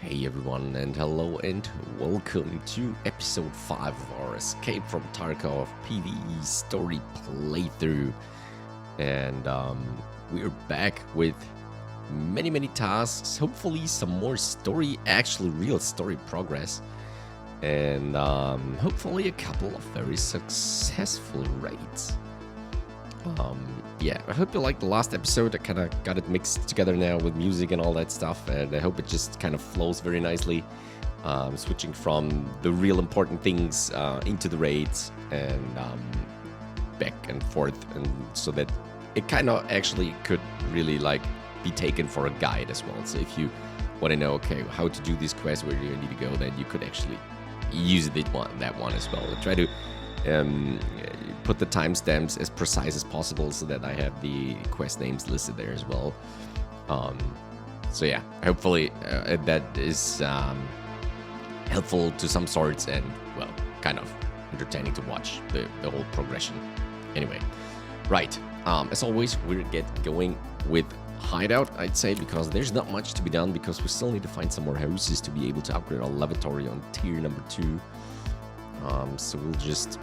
Hey everyone, and hello and welcome to episode 5 of our Escape from Tarkov PVE story playthrough. And we're back with many tasks, hopefully some more story, actually real story progress. And hopefully a couple of very successful raids. Yeah, I hope you liked the last episode. I kind of got it mixed together now with music and all that stuff, and I hope it just kind of flows very nicely. Switching from the real important things into the raids and back and forth, and so that it kind of actually could really like be taken for a guide as well. So if you want to know, okay, how to do this quest, where do you need to go, then you could actually use that one as well. I'll try to put the timestamps as precise as possible so that I have the quest names listed there as well. So yeah, hopefully that is helpful to some sorts and, well, kind of entertaining to watch the whole progression. Anyway, right, as always, we'll get going with Hideout, I'd say, because there's not much to be done, because we still need to find some more houses to be able to upgrade our lavatory on tier number 2. So we'll just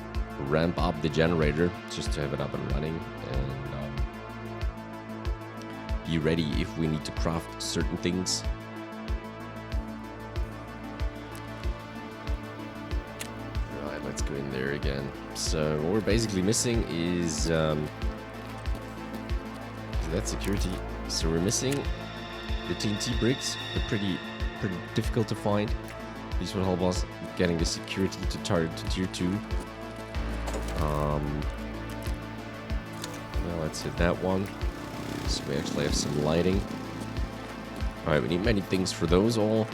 ramp up the generator just to have it up and running, and be ready if we need to craft certain things. Right, let's go in there again. So what we're basically missing is that security. So we're missing the TNT bricks. They're pretty difficult to find. These will help us getting the security to tier 2. Now let's hit that one. So we actually have some lighting. Alright, we need many things for those all.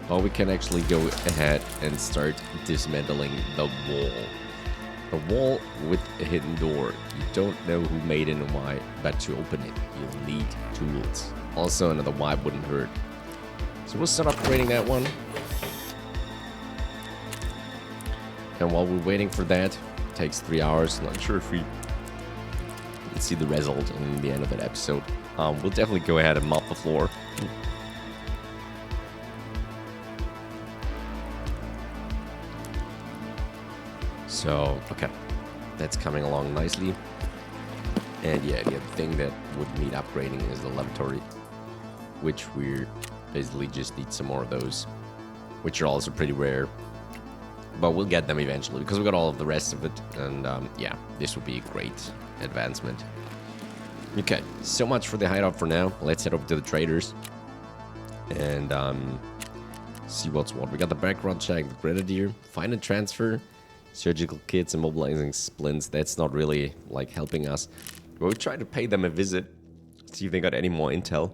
Well, we can actually go ahead and start dismantling the wall. A wall with a hidden door. You don't know who made it and why, but to open it, you'll need tools. Also, another wipe wouldn't hurt. So we'll start upgrading that one. And while we're waiting for that, it takes 3 hours. Not sure if we can see the result in the end of that episode. We'll definitely go ahead and mop the floor. So, okay, that's coming along nicely. And yeah, the other thing that would need upgrading is the lavatory, which we basically just need some more of those, which are also pretty rare. But we'll get them eventually, because we got all of the rest of it. And yeah, this would be a great advancement. Okay, so much for the hideout for now. Let's head over to the traders and see what's what. We got the background check, the grenadier, find and transfer, surgical kits, and mobilizing splints. That's not really like helping us. But we'll try to pay them a visit, see if they got any more intel.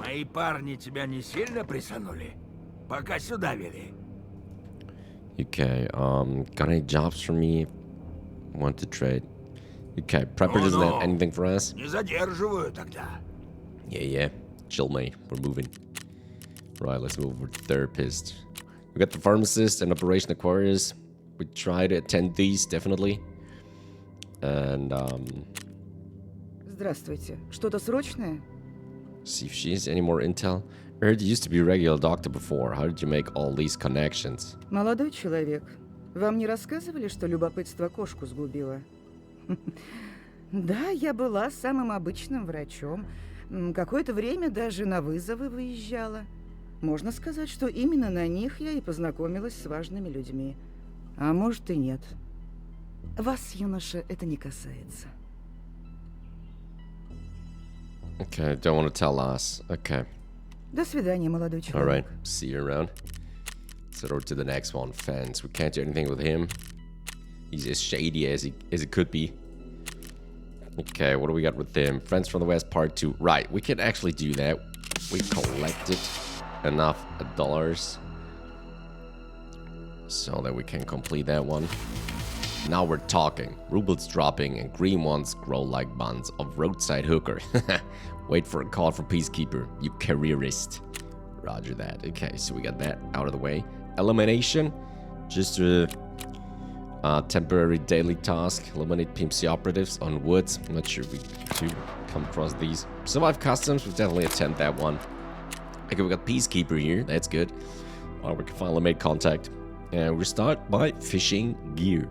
Мои парни тебя не сильно присанули, пока сюда вели. Okay, got any jobs for me? Want to trade. Okay, Prepper doesn't have anything for us. Не задерживаю тогда. Yeah, chill mate, we're moving. Right, let's move over to Therapist. We got the Pharmacist and Operation Aquarius. We try to attend these, definitely. And, Здравствуйте. Что-то срочное? see if she has any more intel. I heard you used to be a regular doctor before. How did you make all these connections? Молодой человек, вам не рассказывали, что любопытство кошку сгубило? Да, я была самым обычным врачом. Какое-то время даже на вызовы выезжала. Можно сказать, что именно на них я и познакомилась с важными людьми. А может и нет. Вас, юноша, это не касается. Okay, don't want to tell us. Okay. До свидания, молодой человек. Alright, see you around. Let's head over to the next one. Fence. We can't do anything with him. He's as shady as it could be. Okay, what do we got with him? Friends from the West Part 2. Right, we can actually do that. We collected enough dollars so that we can complete that one. Now we're talking. Rubles dropping and green ones grow like buns of roadside hooker. Wait for a call from Peacekeeper, you careerist. Roger that. Okay, so we got that out of the way. Elimination. Just a temporary daily task. Eliminate PMC operatives on woods. I'm not sure we do come across these. Survive customs. We'll definitely attempt that one. Okay, we got Peacekeeper here. That's good. We can finally make contact. And we start by fishing gear.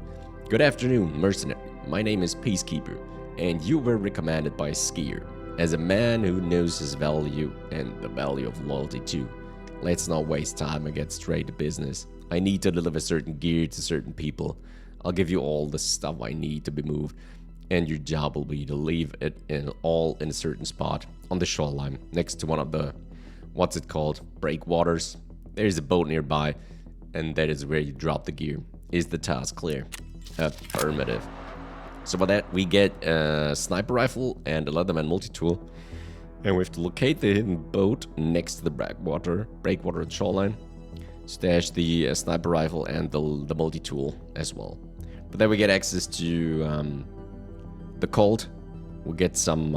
Good afternoon, mercenary. My name is Peacekeeper, and you were recommended by Skier as a man who knows his value and the value of loyalty too. Let's not waste time and get straight to business. I need to deliver certain gear to certain people. I'll give you all the stuff I need to be moved, and your job will be to leave it all in a certain spot on the shoreline next to one of the, what's it called, breakwaters. There's a boat nearby, and that is where you drop the gear. Is the task clear? Affirmative. So for that, we get a sniper rifle and a Leatherman multi-tool. And we have to locate the hidden boat next to the breakwater and shoreline. Stash the sniper rifle and the multi-tool as well. But then we get access to the Colt. We get some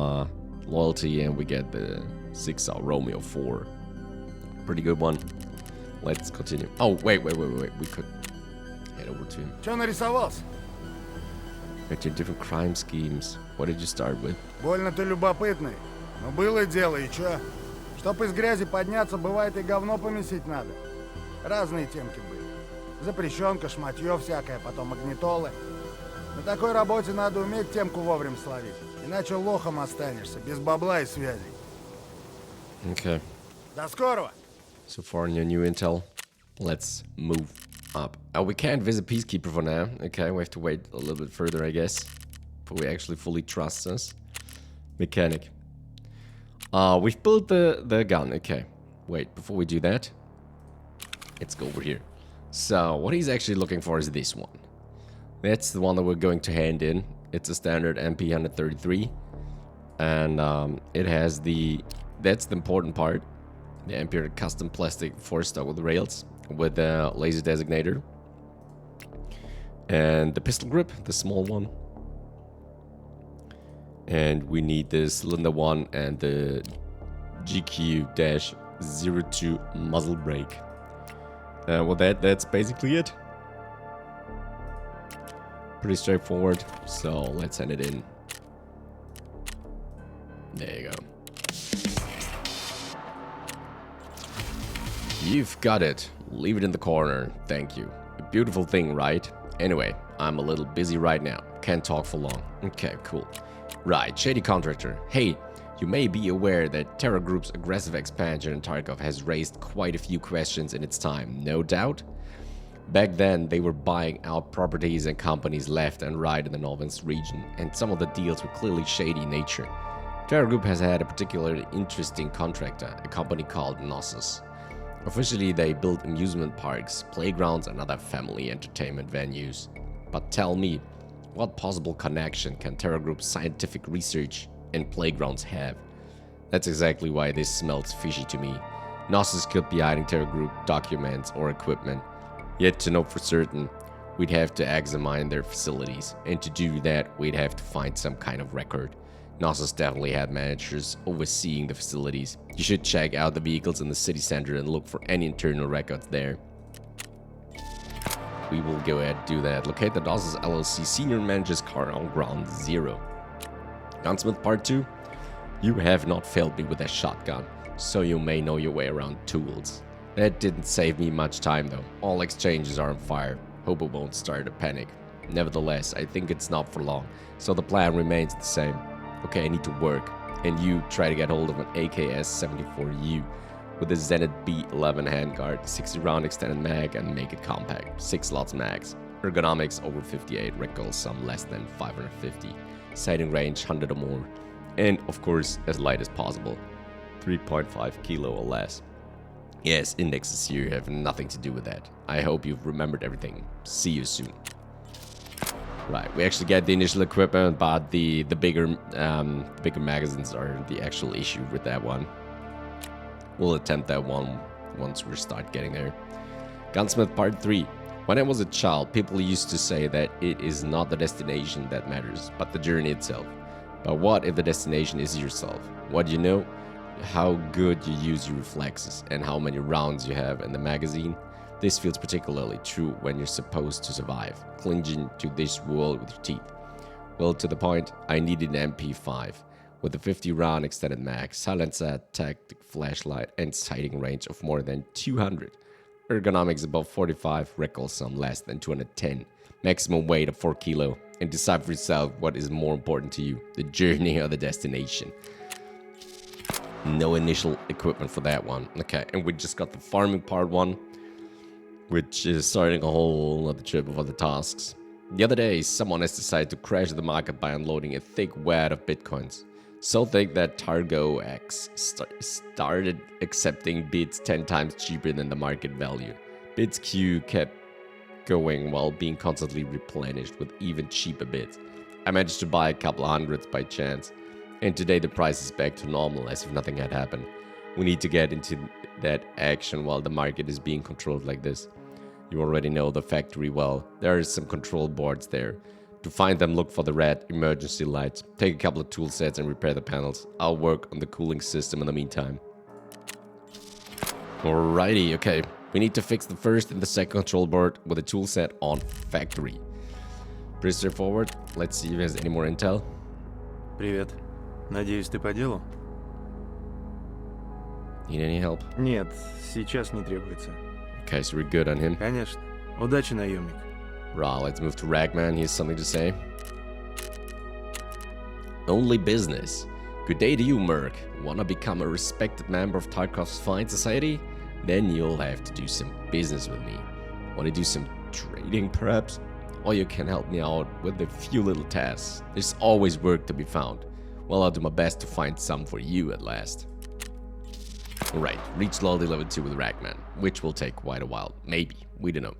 loyalty, and we get the 6-hour Romeo 4. Pretty good one. Let's continue. Oh, wait. We could head over to him. Чё нарисовался? Got your different crime schemes. What did you start with? Больно ты любопытный. Но было дело, и чё? Чтоб из грязи подняться, бывает и говно помесить надо. Разные темки были. Запрещенка, шматьё всякое, потом магнитолы. На такой работе надо уметь темку вовремя словить. Иначе лохом останешься, без бабла и связей. Okay. До скорого! So far, no new intel. Let's move up. We can't visit Peacekeeper for now. Okay, we have to wait a little bit further, I guess. Before we actually fully trust us. Mechanic. We've built the gun. Okay. Wait, before we do that, let's go over here. So, what he's actually looking for is this one. That's the one that we're going to hand in. It's a standard MP133. And it has that's the important part. The Ampere custom plastic 4-stock with rails with the laser designator. And the pistol grip, the small one. And we need the cylinder 1 and the GQ-02 muzzle brake. Well, that's basically it. Pretty straightforward, so let's send it in. There you go. You've got it. Leave it in the corner. Thank you. A beautiful thing, right? Anyway, I'm a little busy right now. Can't talk for long. Okay, cool. Right, Shady Contractor. Hey, you may be aware that Terror Group's aggressive expansion in Tarkov has raised quite a few questions in its time, no doubt? Back then, they were buying out properties and companies left and right in the Northwest region, and some of the deals were clearly shady in nature. Terror Group has had a particularly interesting contractor, a company called Gnosis. Officially, they build amusement parks, playgrounds, and other family entertainment venues. But tell me, what possible connection can Terror Group's scientific research and playgrounds have? That's exactly why this smells fishy to me. Gnosis could be hiding Terror Group documents or equipment. Yet to know for certain, we'd have to examine their facilities, and to do that, we'd have to find some kind of record. Gnosis definitely had managers overseeing the facilities. You should check out the vehicles in the city center and look for any internal records there. We will go ahead and do that. Locate the Gnosis LLC senior manager's car on ground 0. Gunsmith Part-2. You have not failed me with a shotgun, so you may know your way around tools. That didn't save me much time though. All exchanges are on fire. Hope it won't start a panic. Nevertheless, I think it's not for long, so the plan remains the same. Okay, I need to work, and you try to get hold of an AKS-74U with a Zenit B11 handguard, 60 round extended mag, and make it compact, 6 slots max. Ergonomics over 58, recoil some less than 550, sighting range 100 or more, and of course as light as possible, 3.5 kilo or less. Yes, indexes here have nothing to do with that. I hope you've remembered everything. See you soon. Right, we actually get the initial equipment, but the bigger magazines are the actual issue with that one. We'll attempt that one once we start getting there. Gunsmith Part-3. When I was a child, people used to say that it is not the destination that matters, but the journey itself. But what if the destination is yourself? What do you know? How good you use your reflexes and how many rounds you have in the magazine. This feels particularly true when you're supposed to survive, clinging to this world with your teeth. Well, to the point, I needed an MP5. with a 50-round extended mag, silencer, tactic flashlight, and sighting range of more than 200. Ergonomics above 45, recoil sum less than 210, maximum weight of 4 kilo, and decide for yourself what is more important to you, the journey or the destination. No initial equipment for that one. Okay, and we just got the farming part 1, which is starting a whole other trip of other tasks. The other day, someone has decided to crash the market by unloading a thick wad of bitcoins. So thick that Targo X started accepting bids 10 times cheaper than the market value. Bids queue kept going while being constantly replenished with even cheaper bids. I managed to buy a couple of hundreds by chance, and today the price is back to normal as if nothing had happened. We need to get into that action while the market is being controlled like this. You already know the factory well. There are some control boards there. To find them, look for the red emergency lights. Take a couple of tool sets and repair the panels. I'll work on the cooling system in the meantime. Alrighty, okay. We need to fix the first and the second control board with a tool set on factory. Pretty straightforward. Let's see if there's any more intel. Привет. Надеюсь, ты по делу? Need any help? Нет, сейчас не требуется. Okay, so we're good on him. Конечно. Удачи, наемник. Raw, let's move to Ragman. He has something to say. Only business. Good day to you, Merc. Wanna become a respected member of Tarkov's fine society? Then you'll have to do some business with me. Wanna do some trading, perhaps? Or you can help me out with a few little tasks. There's always work to be found. Well, I'll do my best to find some for you at last. Alright, reach loyalty level 2 with Ragman, which will take quite a while. Maybe. We don't know.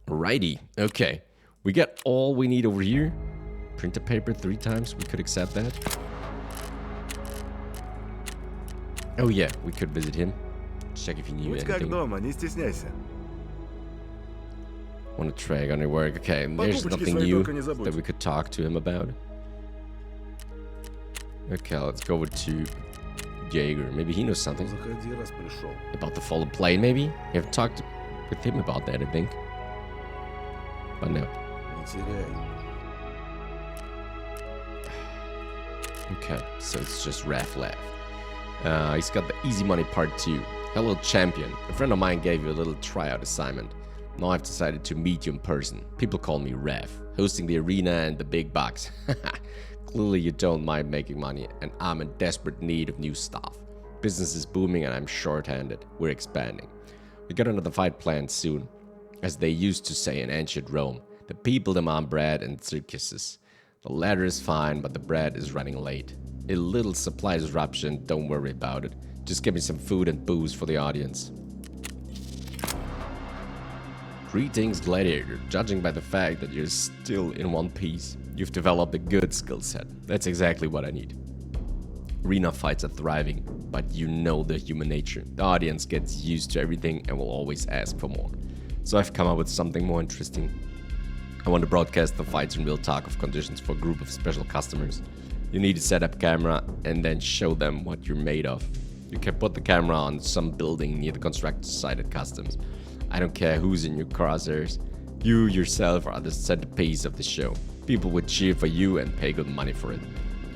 Alrighty, okay. We got all we need over here. Printer paper 3 times, we could accept that. Oh yeah, we could visit him. Check if he knew Будь как anything. дома, не стесняйся. Want to track on your work. Okay, there's Покупочки nothing свои new только не забудь. that we could talk to him about. Okay, let's go over to Jaeger. Maybe he knows something Заходи, раз пришел. about the fallen plane, maybe? You have talked with him about that, I think. But no. Не теряй. Okay, so it's just Raph left. He's got the easy money part 2. Hello, champion. A friend of mine gave you a little tryout assignment. Now I've decided to meet you in person. People call me Raph, hosting the arena and the big bucks. Clearly you don't mind making money, and I'm in desperate need of new staff. Business is booming and I'm short-handed. We're expanding. We got another fight planned soon. As they used to say in ancient Rome, the people demand bread and circuses. The latter is fine, but the bread is running late. A little supply disruption, don't worry about it. Just give me some food and booze for the audience. Greetings, Gladiator. Judging by the fact that you're still in one piece, you've developed a good skill set. That's exactly what I need. Arena fights are thriving, but you know the human nature. The audience gets used to everything and will always ask for more. So I've come up with something more interesting. I want to broadcast the fights in real Tarkov conditions for a group of special customers. You need to set up a camera and then show them what you're made of. You can put the camera on some building near the construction site at Customs. I don't care who's in your crosshairs. You yourself are the centerpiece of the show. People would cheer for you and pay good money for it.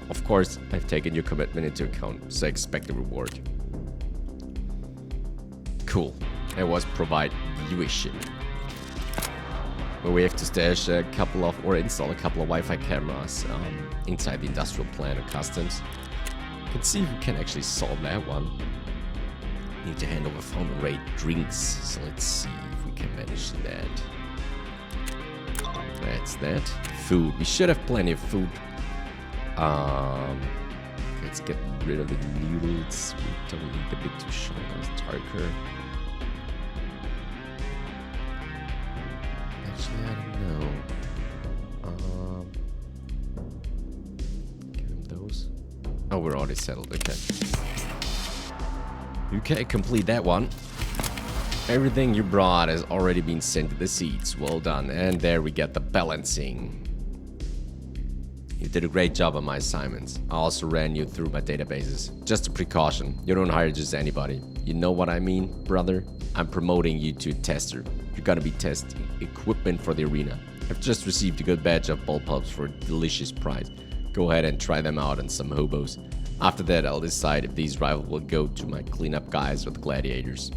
Of course, I've taken your commitment into account, so expect a reward. Cool. That was provide viewership. Where we have to stash a couple of, or install a couple of Wi-Fi cameras inside the industrial plant of Customs. Let's see if we can actually solve that one. Need to hand over phone and rate drinks, so let's see if we can manage that. That's that. Food. We should have plenty of food. Let's get rid of the noodles. We don't need the big two shoulders. Tarker. Actually, I don't know. Give him those. Oh, we're already settled. Okay. Okay, complete that one. Everything you brought has already been sent to the seats. Well done. And there we get the balancing. You did a great job on my assignments. I also ran you through my databases. Just a precaution. You don't hire just anybody. You know what I mean, brother? I'm promoting you to a tester. You're gonna be testing equipment for the arena. I've just received a good batch of bullpups for a delicious price. go ahead and try them out on some hobos. After that, I'll decide if these rifles will go to my cleanup guys or the gladiators.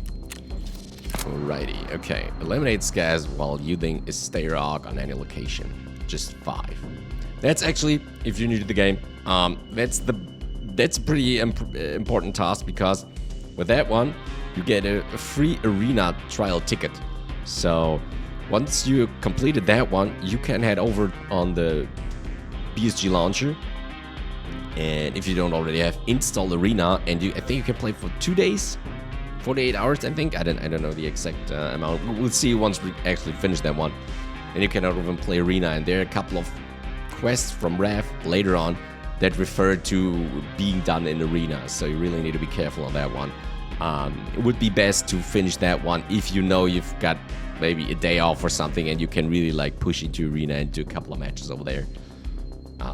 Alrighty, okay. Eliminate gas while using a stay rock on any location. Just 5. That's actually, if you're new to the game, that's a pretty important task, because with that one, you get a free arena trial ticket. So once you completed that one, you can head over on the BSG launcher, and if you don't already have, install arena, and I think you can play for 2 days, 48 hours. I think I don't know the exact amount. We'll see once we actually finish that one. And you can even play arena, and there are a couple of quests from Rev later on that refer to being done in arena, so you really need to be careful on that one. It would be best to finish that one if you know you've got maybe a day off or something, and you can really like push into arena and do a couple of matches over there,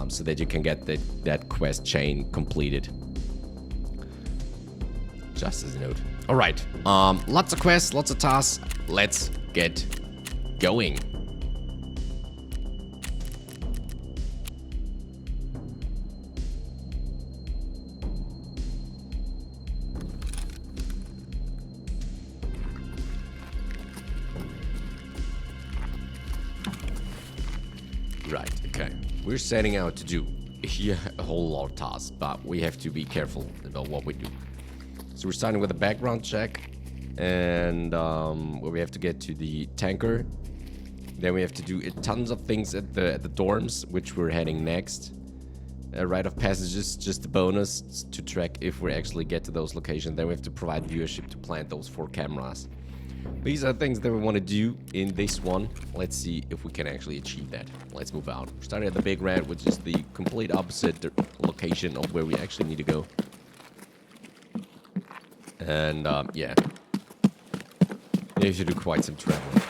so that you can get that quest chain completed. Just as a note. All right, lots of quests, lots of tasks. Let's get going. Right, okay. We're setting out to do a whole lot of tasks, but we have to be careful about what we do. So we're starting with a background check, and where we have to get to the tanker. Then we have to do tons of things at the dorms, which we're heading next. Rite of passages, just a bonus to track if we actually get to those locations. Then we have to provide viewership to plant those 4 cameras. These are things that we want to do in this one. Let's see if we can actually achieve that. Let's move out. We're starting at the Big Red, which is the complete opposite location of where we actually need to go. And yeah, you have to do quite some traveling.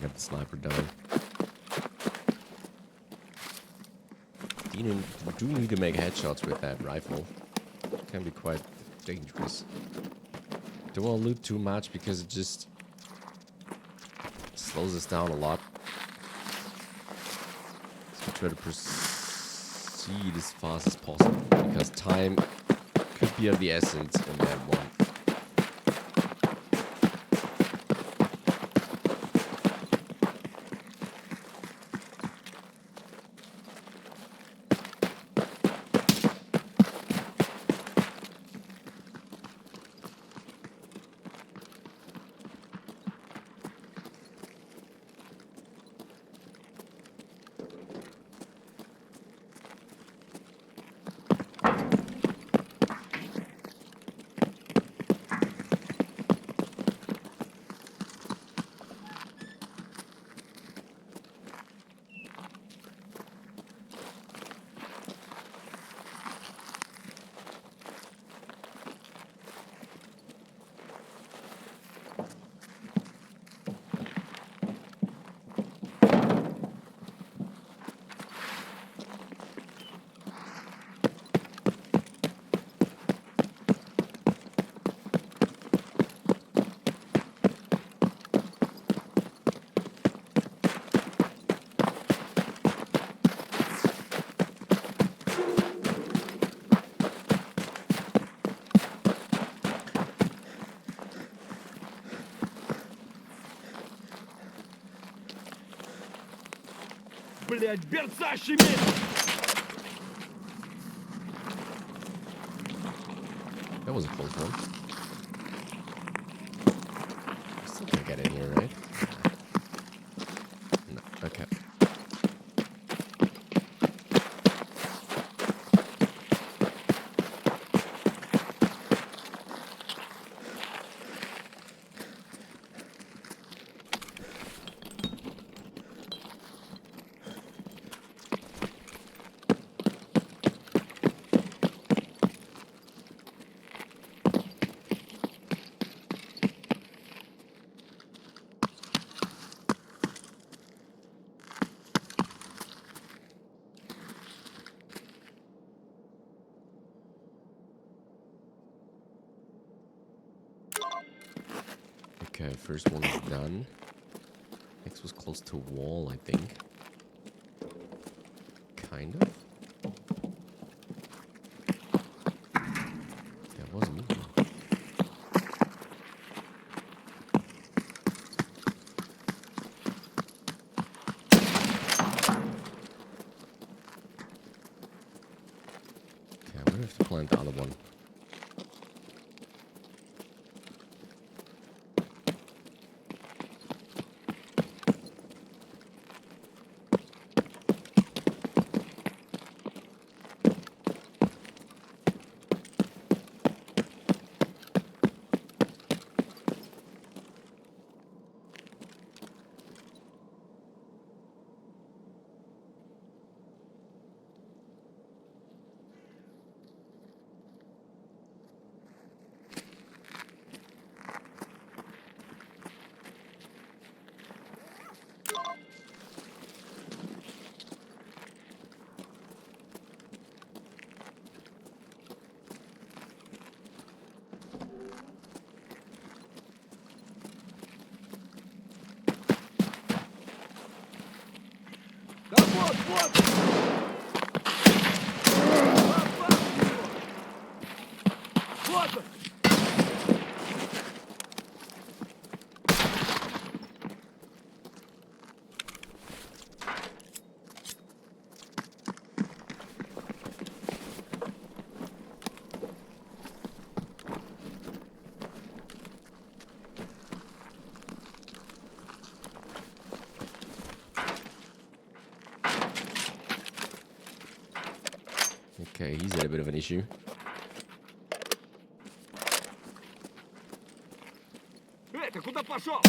Got the sniper done. You do need to make headshots with that rifle. It can be quite dangerous. Don't want to loot too much because it just slows us down a lot. So try to proceed as fast as possible, because time could be of the essence in that one. Блять, берца щемит! That was a close one. Still can't get in here, right? No. Okay. Okay, first one is done. Next was close to wall, I think. Kind of. That was moving. Okay, I wonder if to plant the other one. Да вот, вот! Попал в него! Вот он! Okay, he's had a bit of an issue. Ты куда пошел?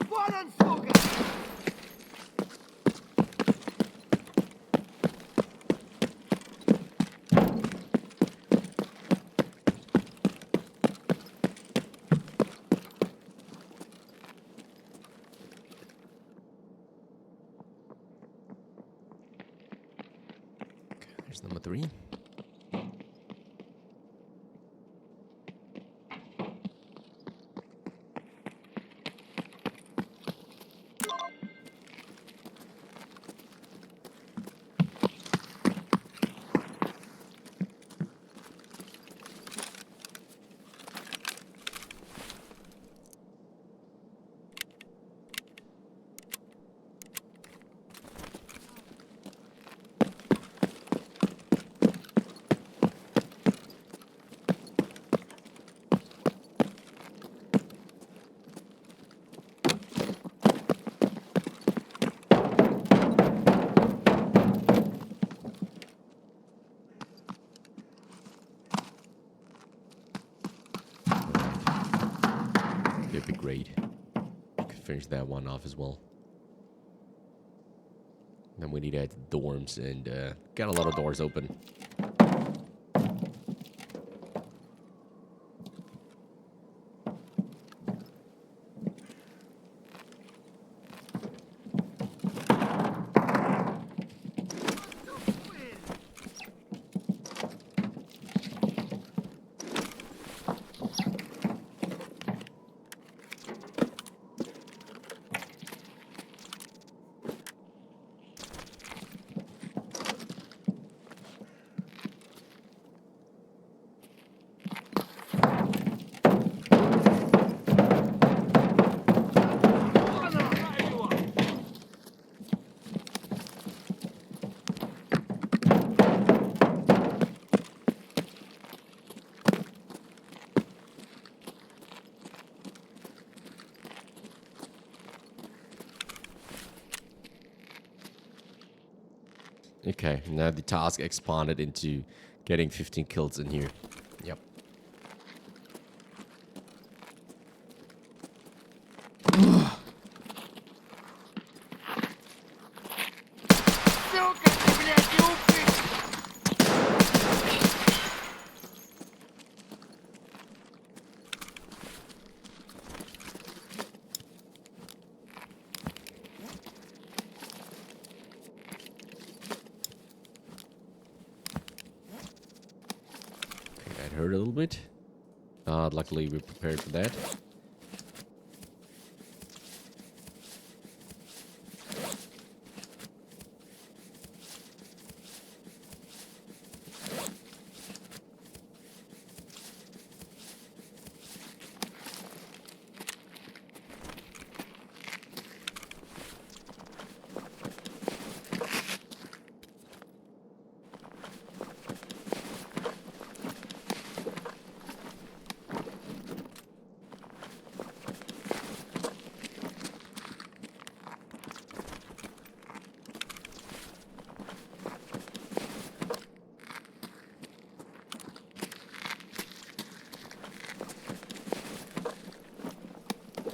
Вон он, сука! There's number 3. Be a big raid. Could finish that one off as well. Then we need to add the dorms and got a lot of doors open. Okay, now the task expanded into getting 15 kills in here. Yep. That hurt a little bit. Luckily we're prepared for that.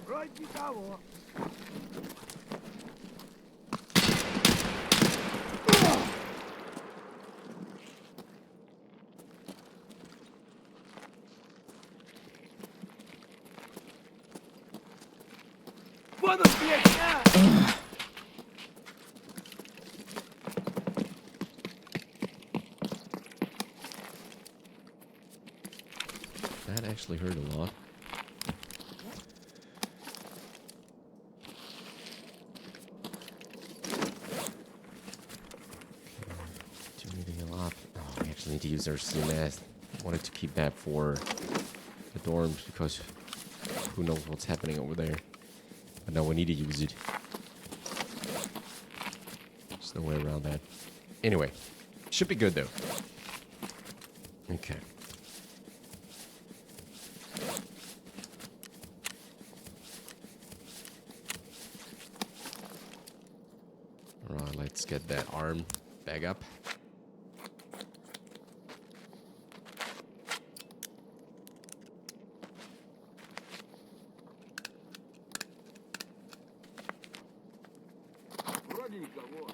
Вроде никого. Вон он, блядь, а! That actually hurt a lot. Oh, we actually need to use our CMS. I wanted to keep that for the dorms because who knows what's happening over there. But no, we need to use it. There's no way around that. Anyway, should be good though. Okay. Alright, let's get that arm back up. Вроде никого.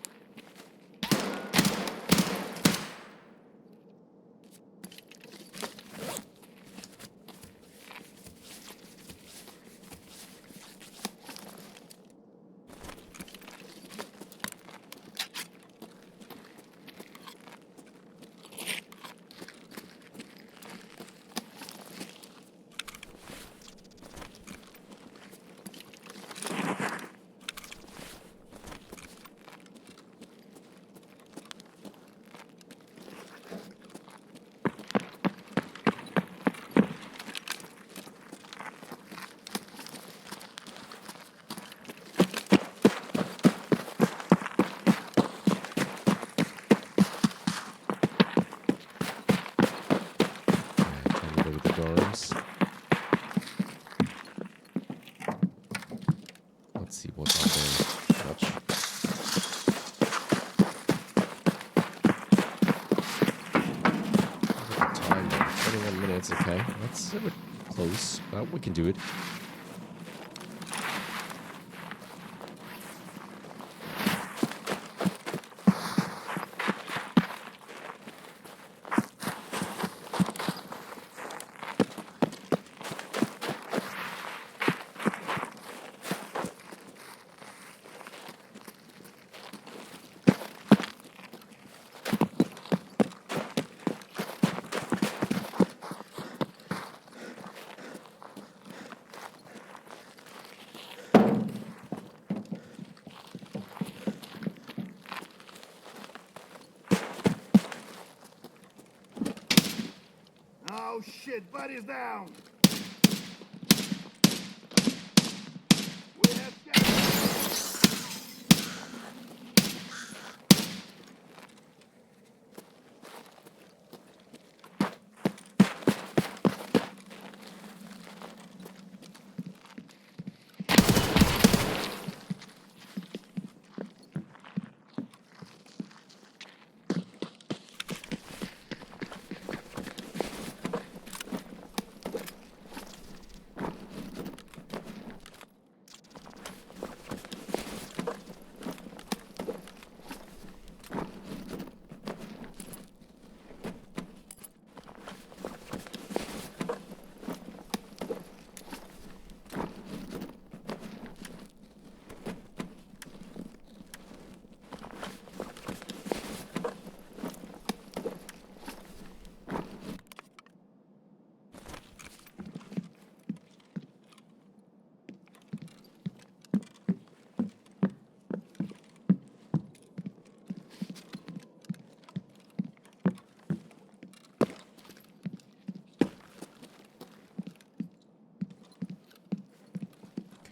Let's see what's on there. Touch. Time there. 21 minutes, okay. That's a bit close, but we can do it. Oh shit, buddy's down. We have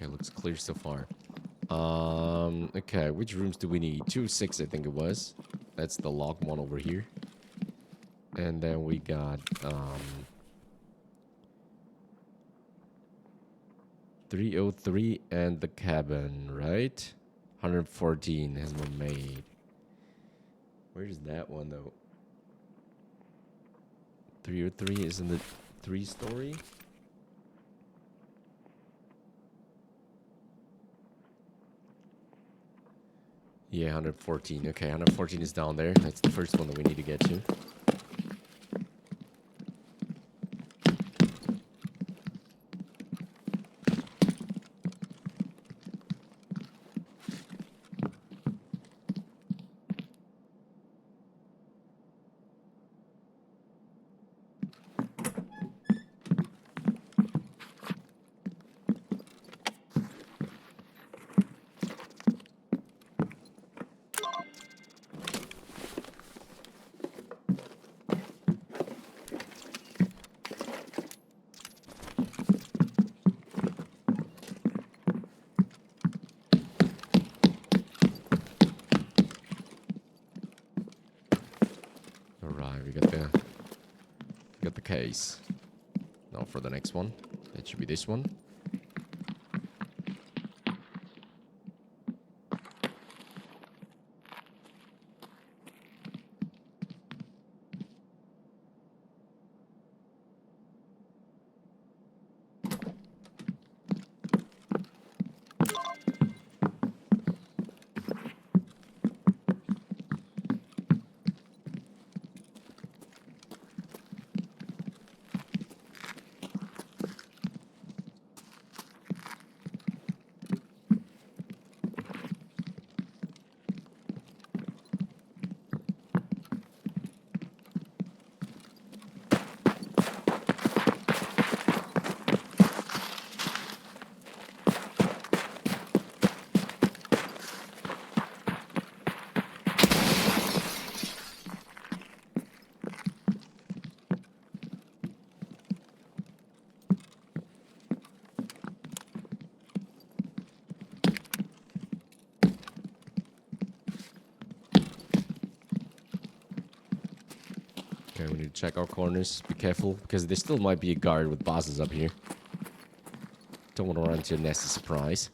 Okay, looks clear so far. Okay, which rooms do we need? 2-6, I think it was. That's the locked one over here. And then we got 303 and the cabin, right? 114 has been made. Where's that one though? 303 is in the 3-story. Yeah, 114. Okay, 114 is down there. That's the first one that we need to get to. We got the case. Now for the next one. That should be this one. Okay, we need to check our corners. Be careful, because there still might be a guard with bosses up here. Don't want to run into a nasty surprise.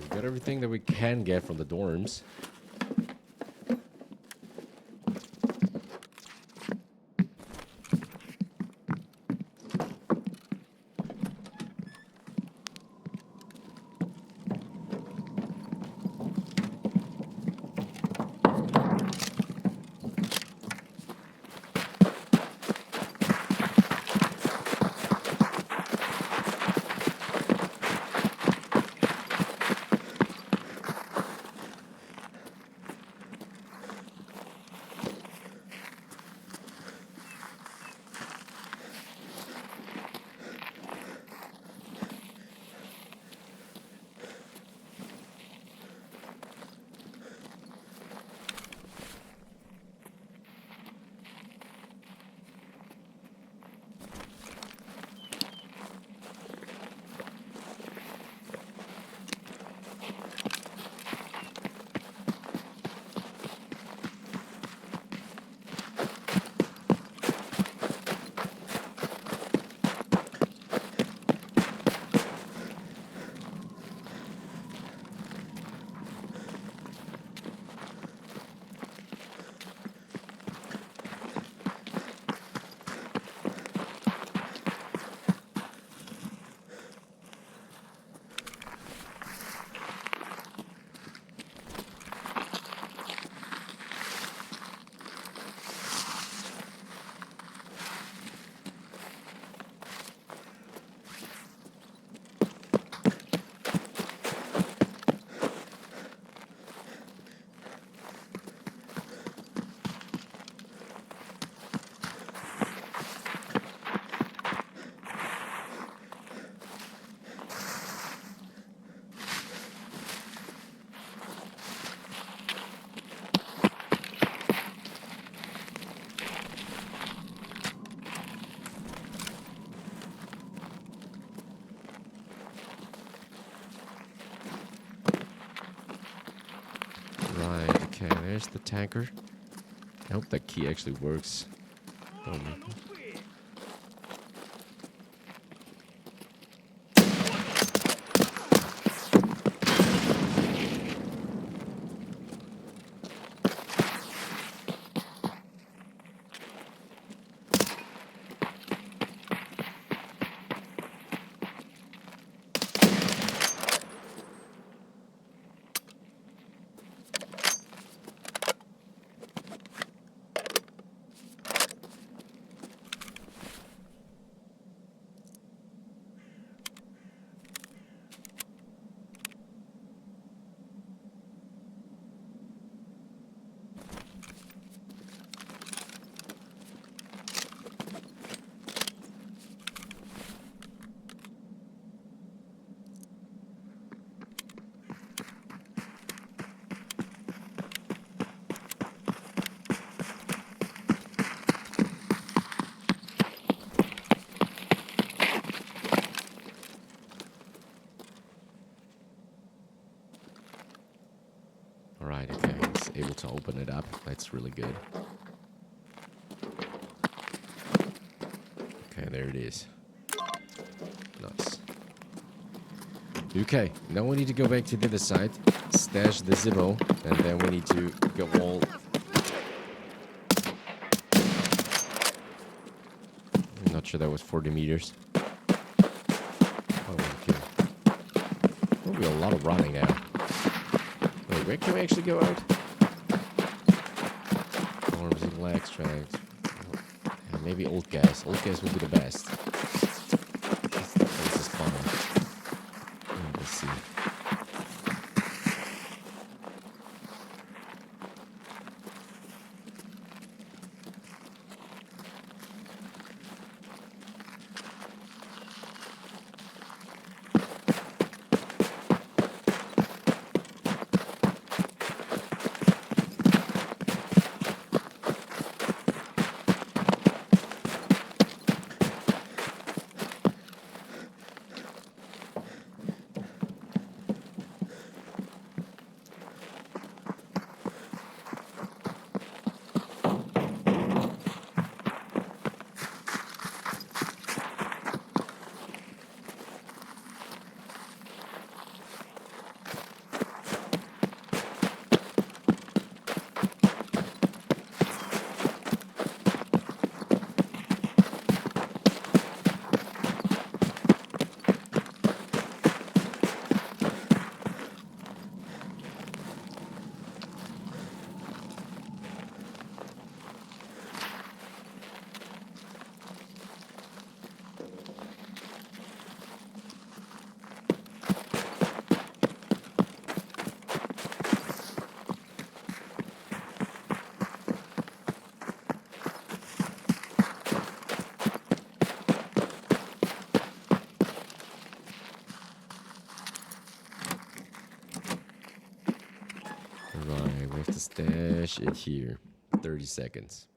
Got everything that we can get from the dorms. Right, okay, there's the tanker. I hope that key actually works. Oh my god. Alright, okay, I was able to open it up. That's really good. Okay, there it is. Nice. Okay, now we need to go back to the other side, stash the Zippo, and then we need to go all... I'm not sure that was 40 meters. Oh, okay. There'll be a lot of running now. Wait, where can we actually go out? Arms and leg strength. Yeah, maybe old gas. Old gas would be the best. This is fun. Let's see. Right, we have to stash it here. 30 seconds.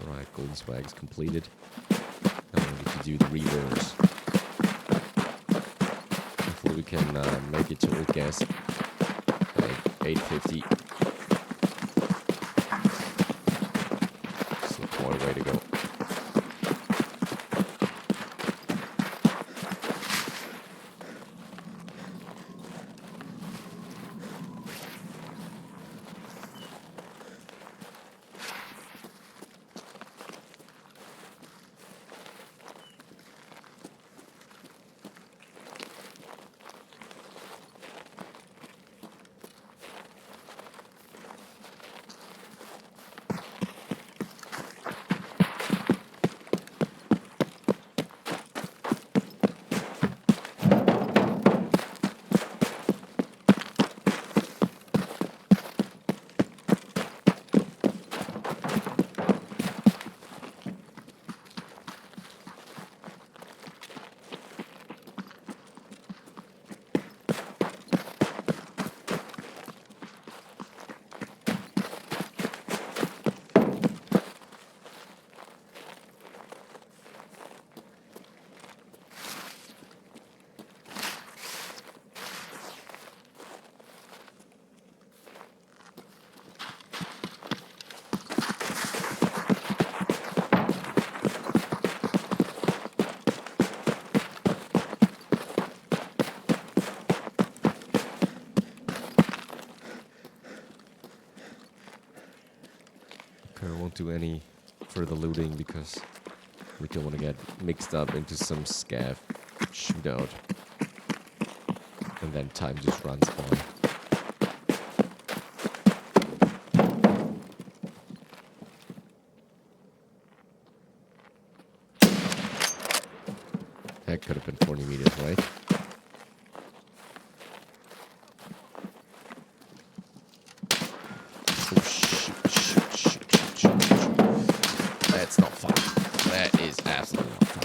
Alright, golden swag is completed. Now we need to do the rewards. Hopefully we can make it to old gas. 850. It's the point way to go. do any further looting because we don't want to get mixed up into some scav shootout. And then time just runs by. That could have been 40 meters, right? Oh, shoot. That's not fun. That is absolutely not fun.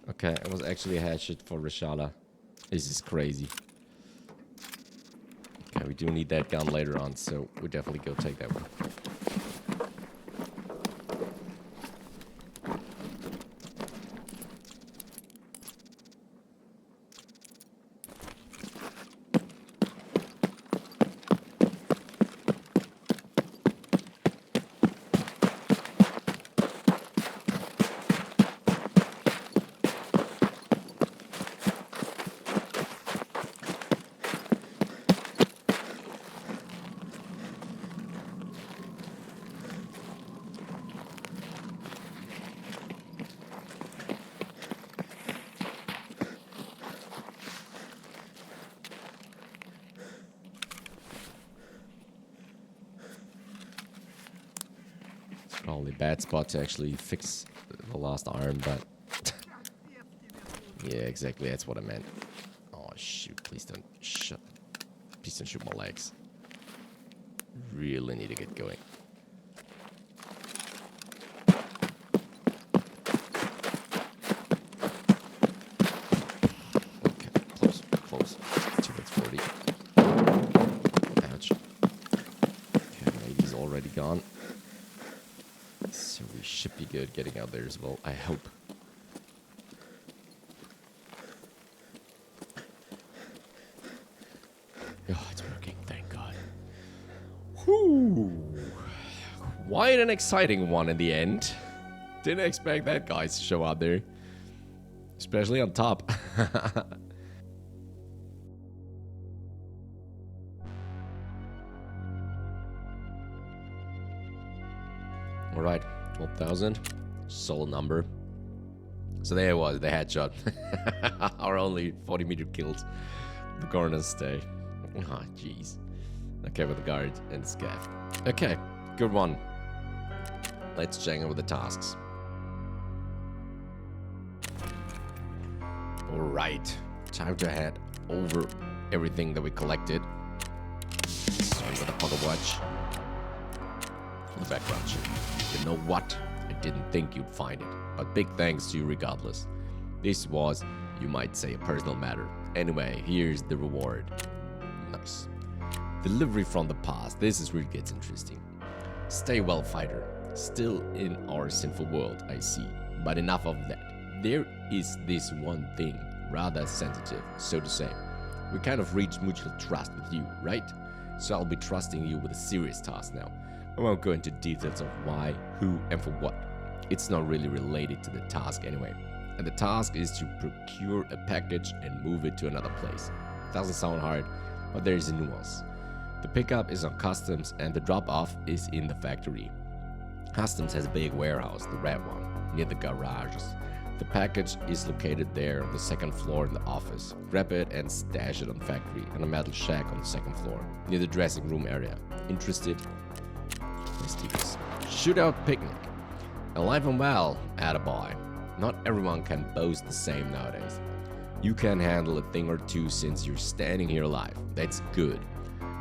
Okay, it was actually a headshot for Reshala. This is crazy. Okay, we do need that gun later on, so we definitely go take that one. Probably a bad spot to actually fix the last arm, but yeah, exactly. That's what I meant. Oh shoot! Please don't shut. Please don't shoot my legs. Really need to get going. Okay, close. 240. Ouch. Okay, he's already gone. So we should be good getting out there as well, I hope. Oh, it's working, thank God. Whew. Quite an exciting one in the end. Didn't expect that guy to show up there. Especially on top. Alright, 12,000. Solid number. So there it was, the headshot. Our only 40-meter kills. The corners stay. Oh, jeez. Okay, with the guard and the scav. Okay, good one. Let's check in with the tasks. Alright, time to head over everything that we collected. Starting with the pocket watch. The background check. You know what? I didn't think you'd find it, but big thanks to you regardless. This was, you might say, a personal matter. Anyway, here's the reward. Nice. Delivery from the past. This is where it gets interesting. Stay well, fighter. Still in our sinful world, I see. But enough of that. There is this one thing, rather sensitive, so to say. We kind of reached mutual trust with you, right? So I'll be trusting you with a serious task now. I won't go into details of why, who, and for what. It's not really related to the task anyway. And the task is to procure a package and move it to another place. Doesn't sound hard, but there's a nuance. The pickup is on customs and the drop-off is in the factory. Customs has a big warehouse, the red one, near the garages. The package is located there on the second floor in the office. Grab it and stash it on the factory and a metal shack on the second floor, near the dressing room area. Interested? Mysterious. Shootout picnic. Alive and well, attaboy. Not everyone can boast the same nowadays. You can handle a thing or two since you're standing here alive. That's good.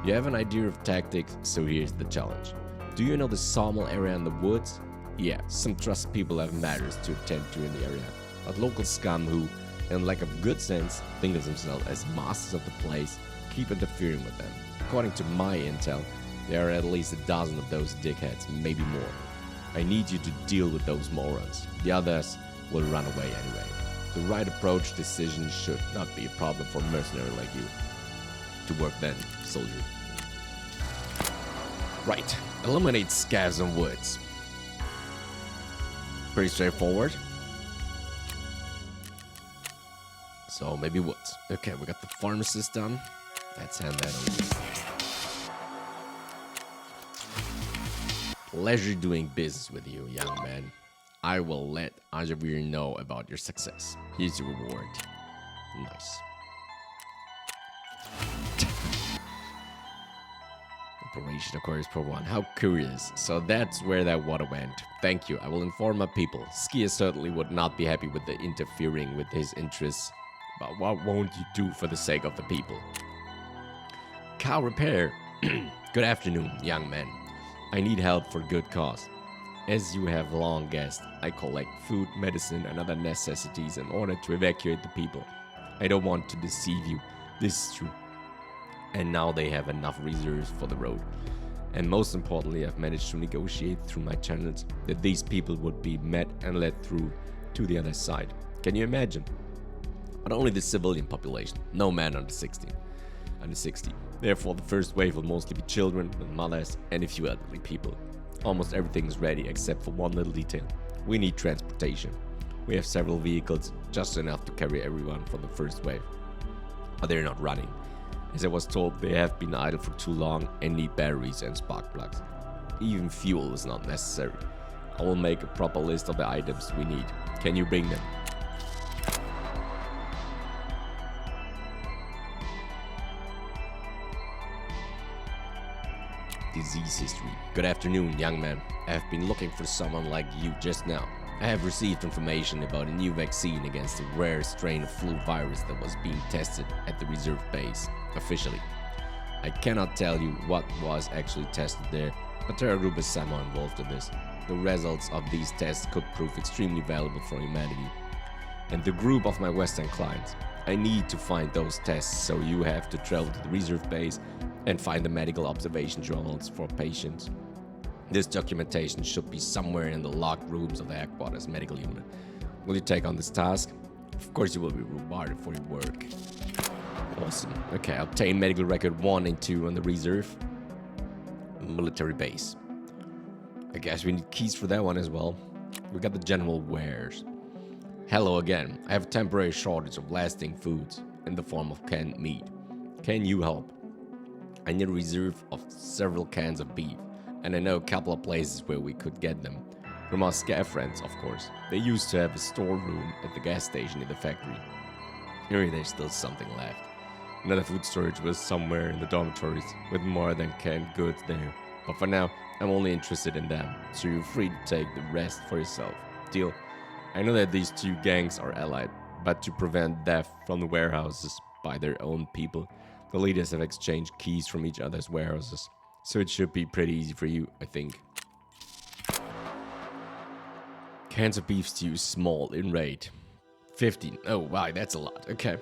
You have an idea of tactics, so here's the challenge. Do you know the sawmill area in the woods? Yeah, some trusted people have matters to attend to in the area, but local scum who, in lack of good sense, think of themselves as masters of the place, keep interfering with them. According to my intel, there are at least a dozen of those dickheads, maybe more. I need you to deal with those morons. The others will run away anyway. The right approach decision should not be a problem for a mercenary like you. To work then, soldier. Right, eliminate scavs and woods. Pretty straightforward. So maybe woods. Okay, we got the pharmacist done. Let's hand that over. Pleasure doing business with you, young man. I will let Jaeger know about your success. Here's your reward. Nice. Operation Aquarius Part-1. How curious. So that's where that water went. Thank you. I will inform my people. Skier certainly would not be happy with the interfering with his interests. But what won't you do for the sake of the people? Cow repair. Good afternoon, young man. I need help for good cause. As you have long guessed, I collect food, medicine, and other necessities in order to evacuate the people. I don't want to deceive you. This is true. And now they have enough reserves for the road. And most importantly, I've managed to negotiate through my channels that these people would be met and led through to the other side. Can you imagine? But only the civilian population, no man under 60. Therefore, the first wave will mostly be children with mothers and a few elderly people. Almost everything is ready except for one little detail. We need transportation. We have several vehicles, just enough to carry everyone from the first wave. But they're not running. As I was told, they have been idle for too long and need batteries and spark plugs. Even fuel is not necessary. I will make a proper list of the items we need. Can you bring them? Disease history. Good afternoon, young man. I have been looking for someone like you just now. I have received information about a new vaccine against a rare strain of flu virus that was being tested at the reserve base, officially. I cannot tell you what was actually tested there, but Terra Group is somehow involved in this. The results of these tests could prove extremely valuable for humanity and the group of my Western clients. I need to find those tests, so you have to travel to the reserve base and find the medical observation journals for patients. This documentation should be somewhere in the locked rooms of the headquarters medical unit. Will you take on this task? Of course you will be rewarded for your work. Awesome. Okay, obtain medical record 1 and 2 on the reserve. Military base. I guess we need keys for that one as well. We got the general wares. Hello again. I have a temporary shortage of lasting foods in the form of canned meat. Can you help? I need a reserve of several cans of beef, and I know a couple of places where we could get them. From our scav friends, of course. They used to have a storeroom at the gas station in the factory. Maybe there's still something left. Another food storage was somewhere in the dormitories, with more than canned goods there. But for now, I'm only interested in them, so you're free to take the rest for yourself. Deal? I know that these two gangs are allied, but to prevent theft from the warehouses by their own people, the leaders have exchanged keys from each other's warehouses. So it should be pretty easy for you, I think. Cans of beef stew small in rate. 15. Oh, wow, that's a lot. Okay.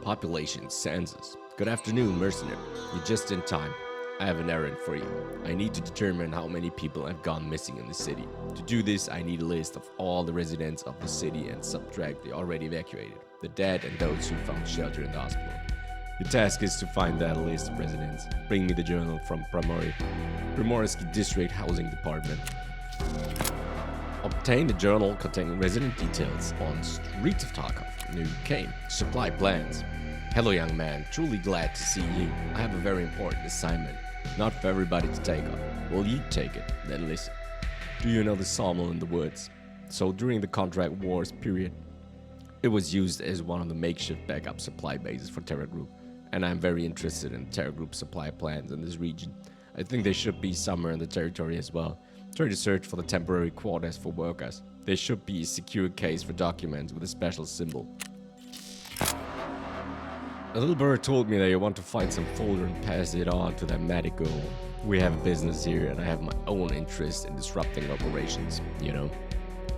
Population census. Good afternoon, mercenary. You're just in time. I have an errand for you. I need to determine how many people have gone missing in the city. To do this, I need a list of all the residents of the city and subtract the already evacuated, the dead, and those who found shelter in the hospital. Your task is to find that list of residents. Bring me the journal from Primorsky District Housing Department. Obtain the journal containing resident details on streets of Tarkov. New came. Supply plans. Hello, young man. Truly glad to see you. I have a very important assignment. Not for everybody to take up. Will you take it? Then listen. Do you know the sawmill in the woods? So during the contract wars period, it was used as one of the makeshift backup supply bases for Terra Group. And I'm very interested in Terra Group supply plans in this region. I think they should be somewhere in the territory as well. Try to search for the temporary quarters for workers. There should be a secure case for documents with a special symbol. A little bird told me that you want to find some folder and pass it on to that medic girl. We have a business here and I have my own interest in disrupting operations, you know.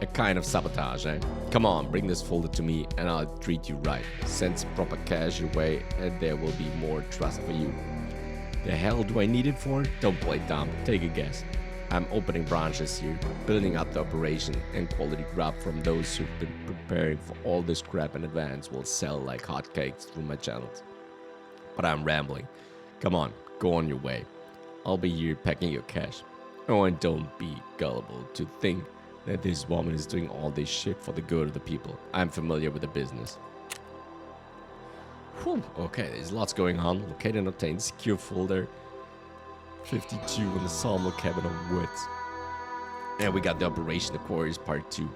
A kind of sabotage, eh? Come on, bring this folder to me and I'll treat you right. Send some proper cash your way and there will be more trust for you. The hell do I need it for? Don't play dumb, take a guess. I'm opening branches here, building up the operation, and quality grab from those who've been preparing for all this crap in advance will sell like hotcakes through my channels. But I'm rambling. Come on, go on your way. I'll be here packing your cash. Oh, and don't be gullible to think that this woman is doing all this shit for the good of the people. I'm familiar with the business. Whew. Okay, there's lots going on. Locate and obtain secure folder. 52 in the sawmill cabin of woods. And we got the Operation Aquarius Part 2.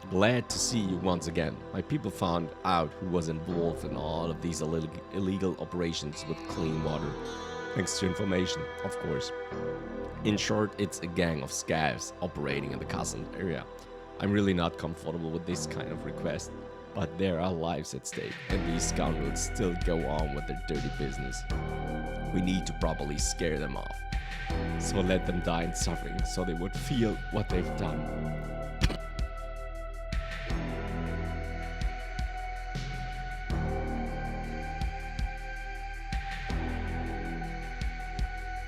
Glad to see you once again. My people found out who was involved in all of these illegal operations with clean water. Thanks to information, of course. In short, it's a gang of scavs operating in the Castle area. I'm really not comfortable with this kind of request, but there are lives at stake, and these scoundrels still go on with their dirty business. We need to properly scare them off. So let them die in suffering so they would feel what they've done.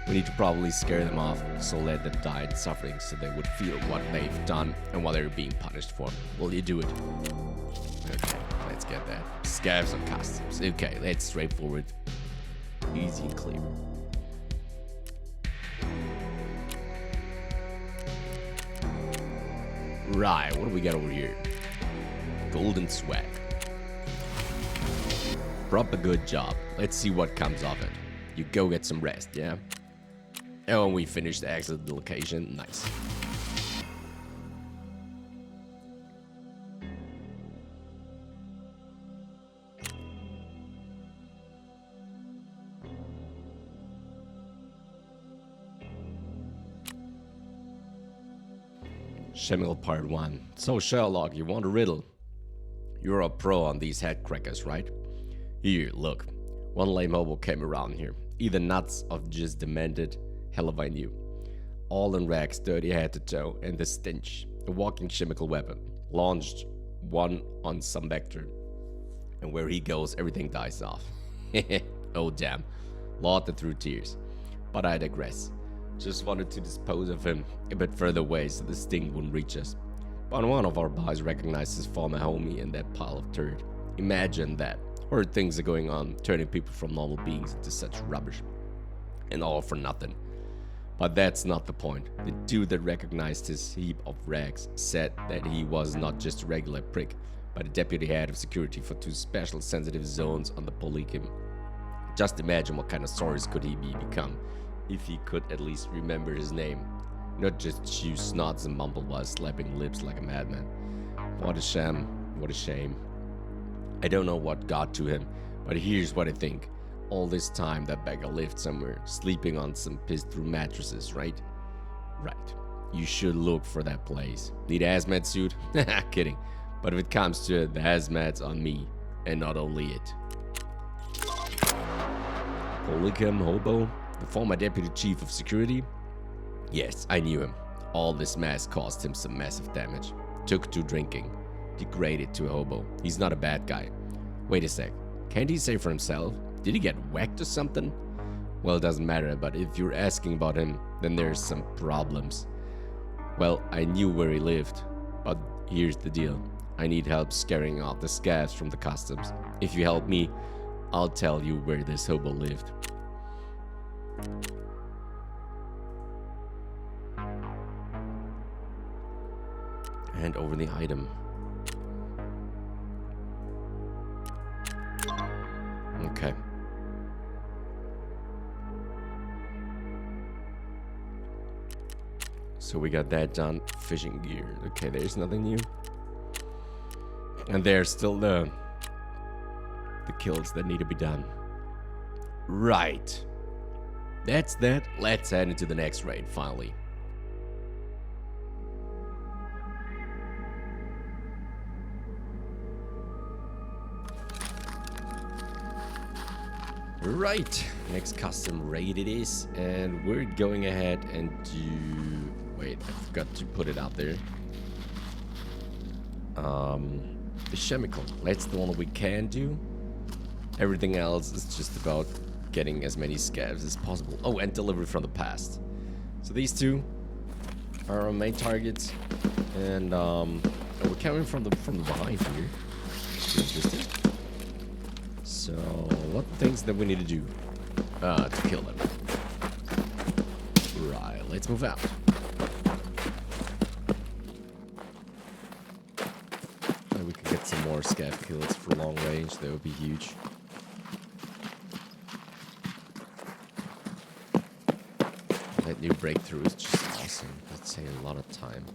We need to probably scare them off, so let them die in suffering so they would feel what they've done and what they're being punished for. Will you do it? Okay, let's get that. Scavs and customs. Okay, that's straightforward. Easy and clear. Right, what do we got over here? Golden swag. Proper good job. Let's see what comes of it. You go get some rest, yeah? And when we finish the exit location, nice. Part-1. So Sherlock, you want a riddle? You're a pro on these head crackers, right? Here, look. One lame hobo came around here. Either nuts or just demented. Hell if I knew. All in rags, dirty head to toe, and the stench. A walking chemical weapon. Launched one on some vector. And where he goes, everything dies off. Oh damn. Lauded through tears. But I digress. Just wanted to dispose of him a bit further away so the sting wouldn't reach us. But one of our boys recognized his former homie in that pile of dirt. Imagine that. Horrid things are going on, turning people from normal beings into such rubbish. And all for nothing. But that's not the point. The dude that recognized his heap of rags said that he was not just a regular prick, but a deputy head of security for 2 special sensitive zones on the Polychem. Just imagine what kind of stories could he become if he could at least remember his name. Not just chew snots and mumble while slapping lips like a madman. What a sham, what a shame. I don't know what got to him, but here's what I think. All this time that beggar lived somewhere, sleeping on some pissed-through mattresses, right? Right. You should look for that place. Need a hazmat suit? Kidding. But if it comes to it, the hazmat's on me. And not only it. Polychem hobo? The former deputy chief of security? Yes, I knew him. All this mess caused him some massive damage. Took to drinking. Degraded to a hobo. He's not a bad guy. Wait a sec. Can't he say for himself? Did he get whacked or something? Well, it doesn't matter, but if you're asking about him, then there's some problems. Well, I knew where he lived, but here's the deal. I need help scaring out the scabs from the customs. If you help me, I'll tell you where this hobo lived. Hand over the item. Okay. So we got that done. Fishing gear. Okay, there's nothing new. And there's still the kills that need to be done. Right. That's that. Let's head into the next raid, finally. Right, next custom raid it is, and we're going ahead and do... Wait, I forgot to put it out there. The chemical, that's the one we can do. Everything else is just about getting as many scabs as possible. Oh, and delivery from the past. So these two are our main targets, and we're coming from the behind here. Interesting. So, what things that we need to do to kill them? Right, let's move out. And we can get some more scav kills for long range, that would be huge. That new breakthrough is just awesome. That's saving a lot of time.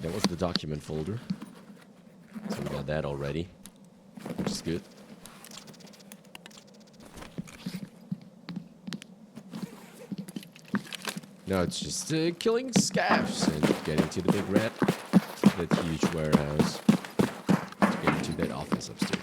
That was the document folder. So we got that already, which is good. Now it's just killing scavs and getting to the big rat, that huge warehouse, to get into that office upstairs.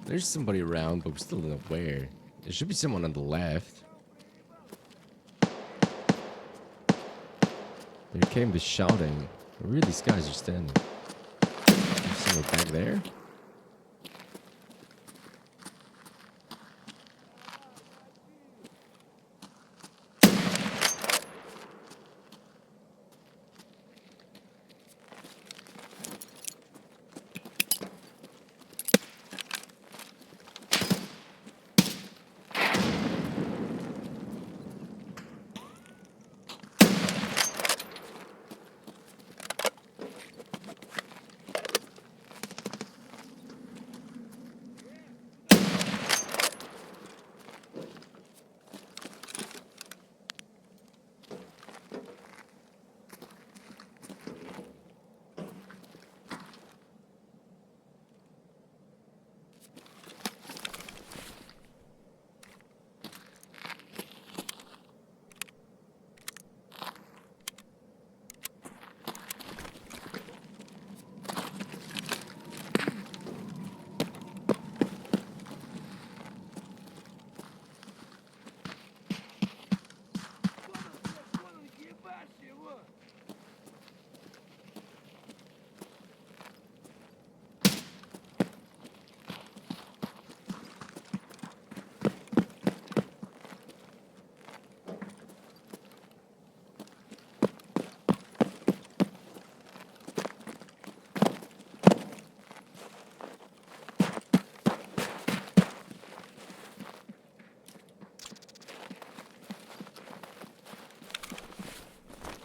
There's somebody around, but we still don't know where. There should be someone on the left. There came the shouting. Where are these guys are standing? There's someone back there?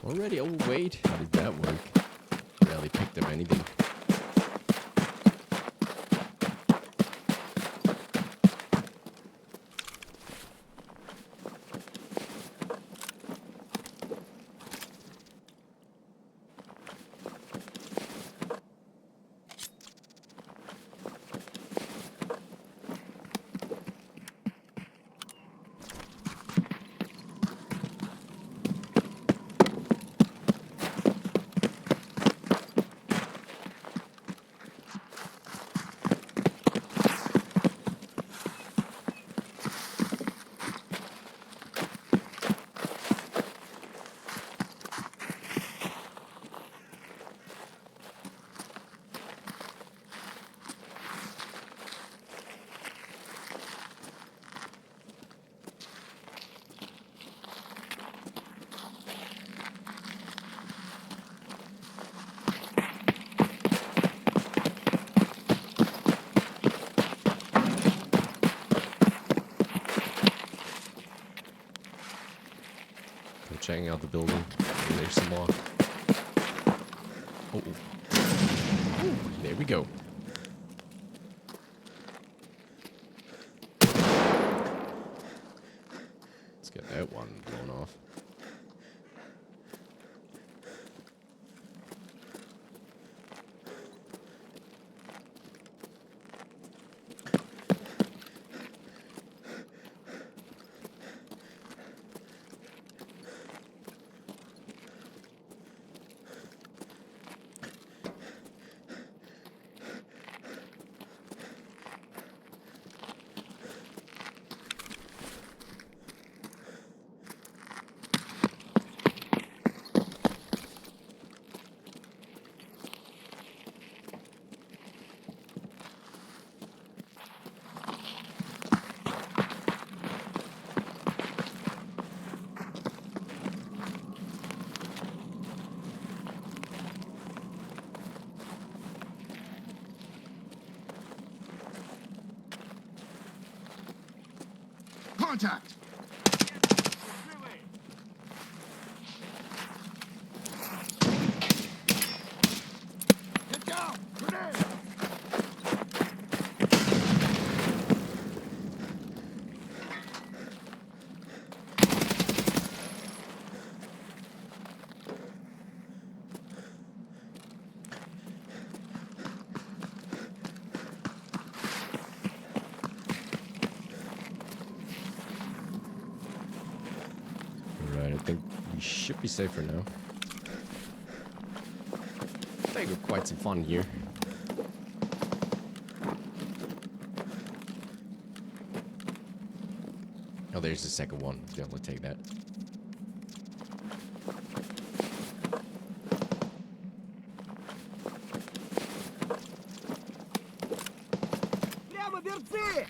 Already? Oh, wait. How did that work? Barely picked up anything. Checking out the building. Maybe there's some more. Oh, there we go. Let's get that one blown off. Contact! Get down! Grenade! Right, I think we should be safe for now. I think we've quite some fun here. Oh, there's the second one. Definitely take that. Прямо берцы!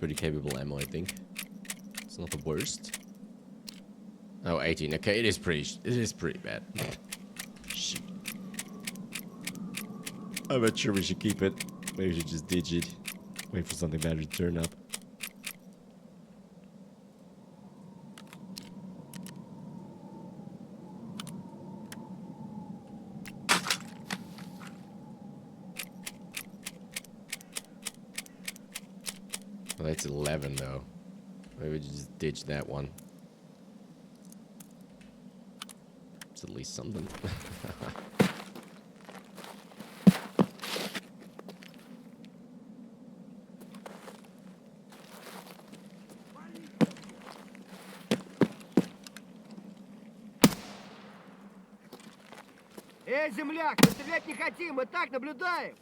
Pretty capable ammo, I think. It's not the worst. Oh, 18. Okay, it is pretty bad. Shit. I'm not sure we should keep it. Maybe we should just ditch it. Wait for something better to turn up. Well, that's 11 though. Maybe we just ditch that one. It's at least something. Эй, земляк, мы стрелять не хотим, мы так наблюдаем.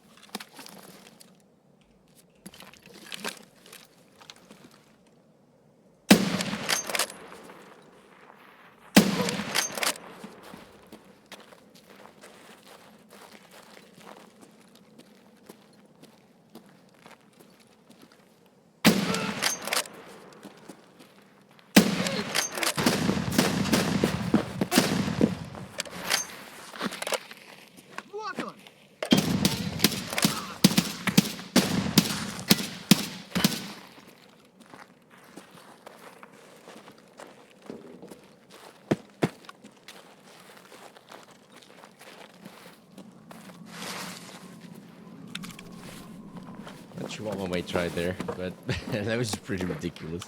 Вот он! Not sure what my mate tried there, but that was just pretty ridiculous.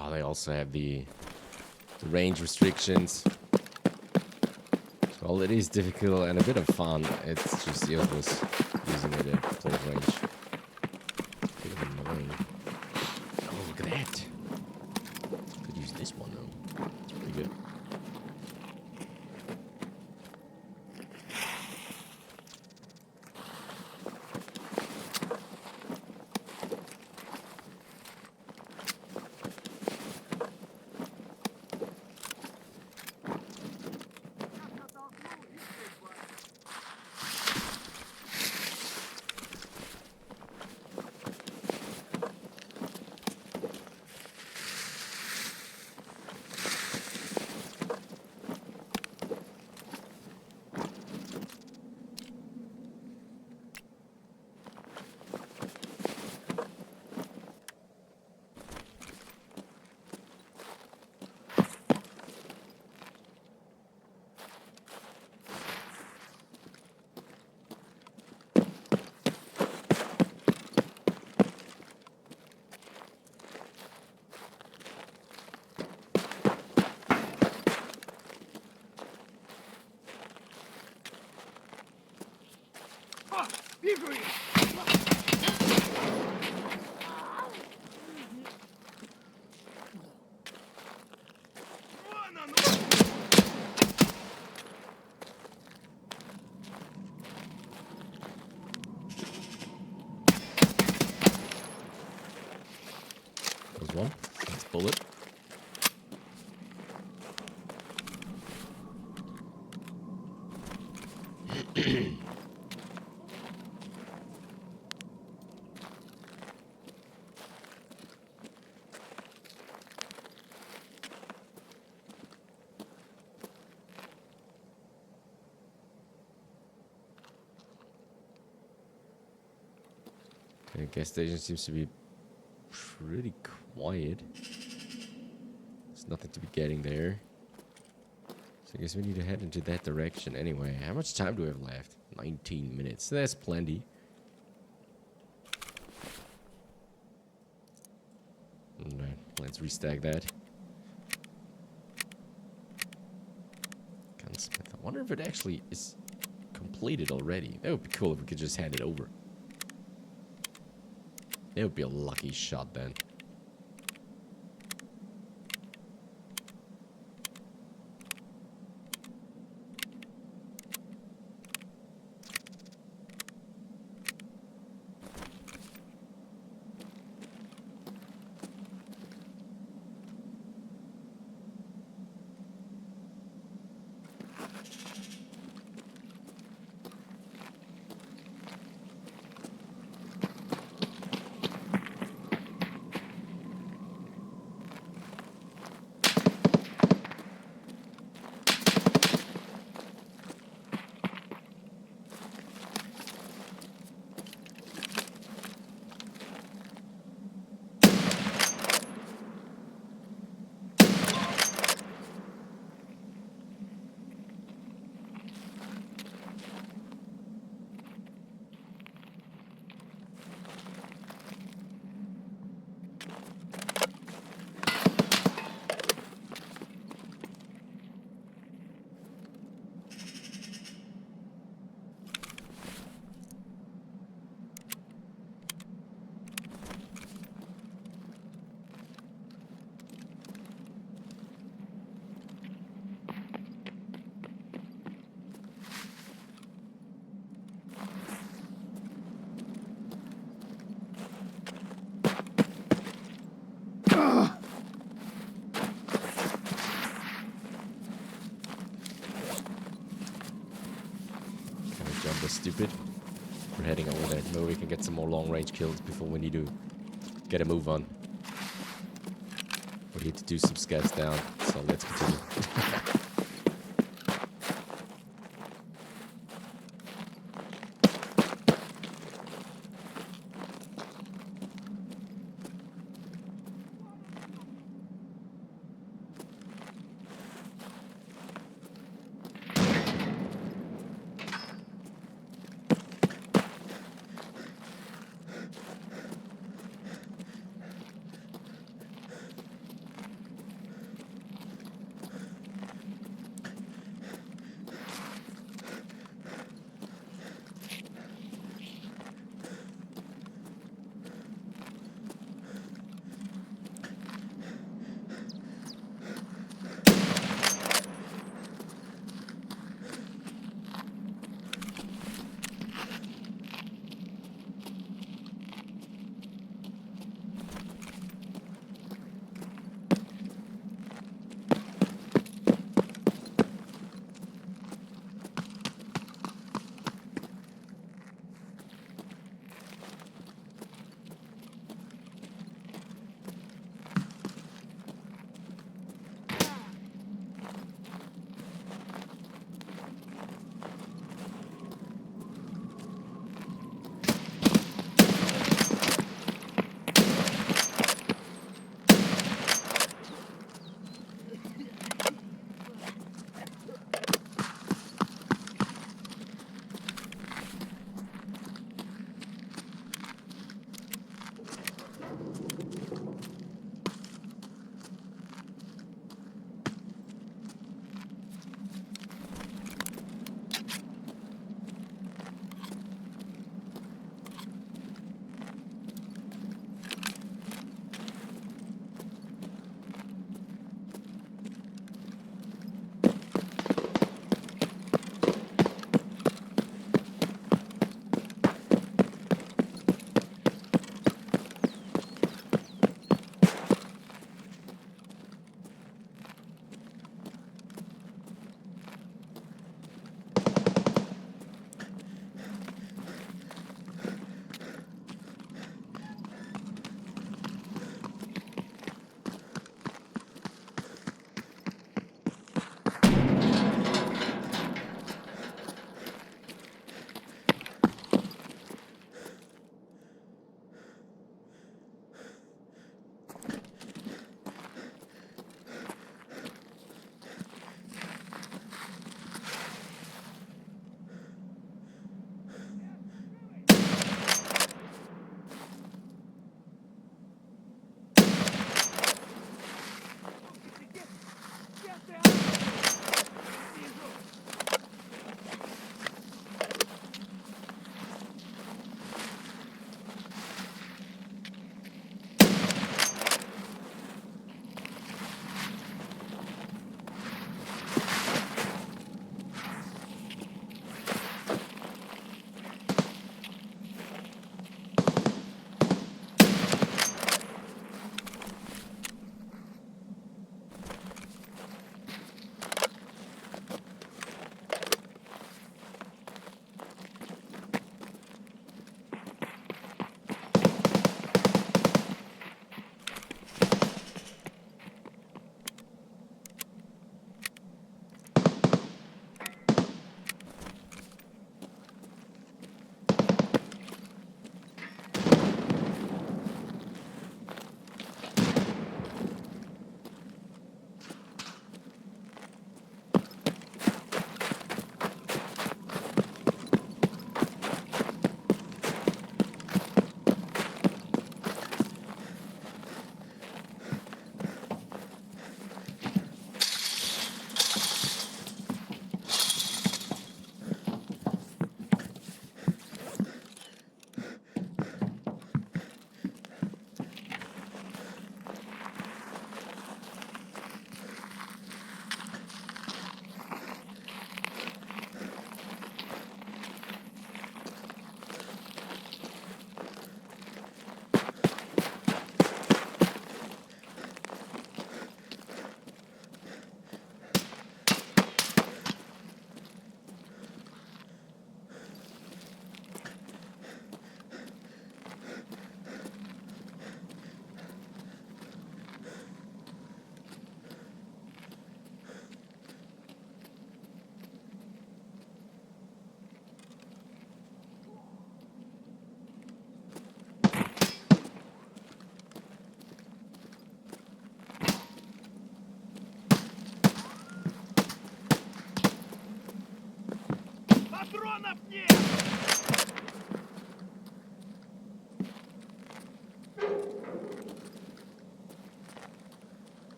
Oh, they also have the range restrictions. Well, it is difficult and a bit of fun. It's just useless using it at close range. Bit of annoying. Oh, look at that. Could use this one though. It's pretty good. There's one. Nice bullet. The gas station seems to be pretty quiet. There's nothing to be getting there. So I guess we need to head into that direction anyway. How much time do we have left? 19 minutes. That's plenty. Alright, let's restack that. Gunsmith. I wonder if it actually is completed already. That would be cool if we could just hand it over. It would be a lucky shot then. Stupid. We're heading over there. Maybe we can get some more long-range kills before we need to get a move on. We need to do some scavs down, so let's continue.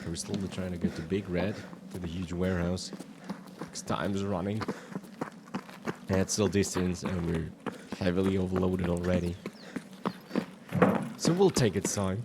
We're still trying to get to Big Red, to the huge warehouse. 'Cause time's running. And it's still distance, and we're heavily overloaded already. So we'll take its time.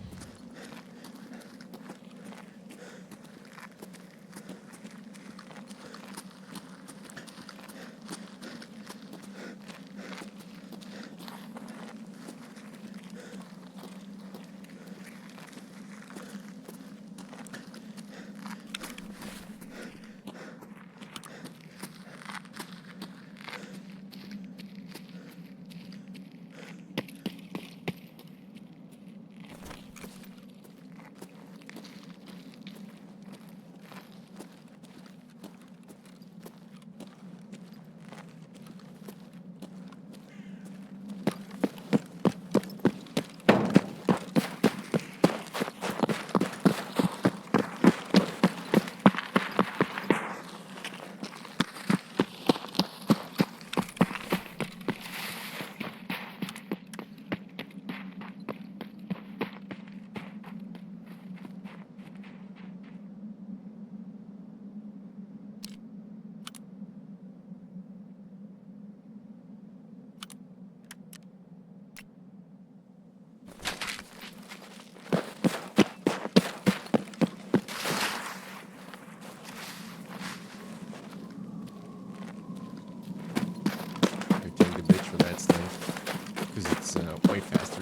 Way faster.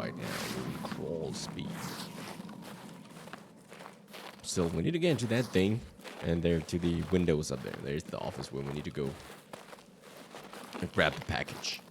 right now. Crawl speed. So we need to get into that thing. And there to the windows up there. There's the office where we need to go. And grab the package.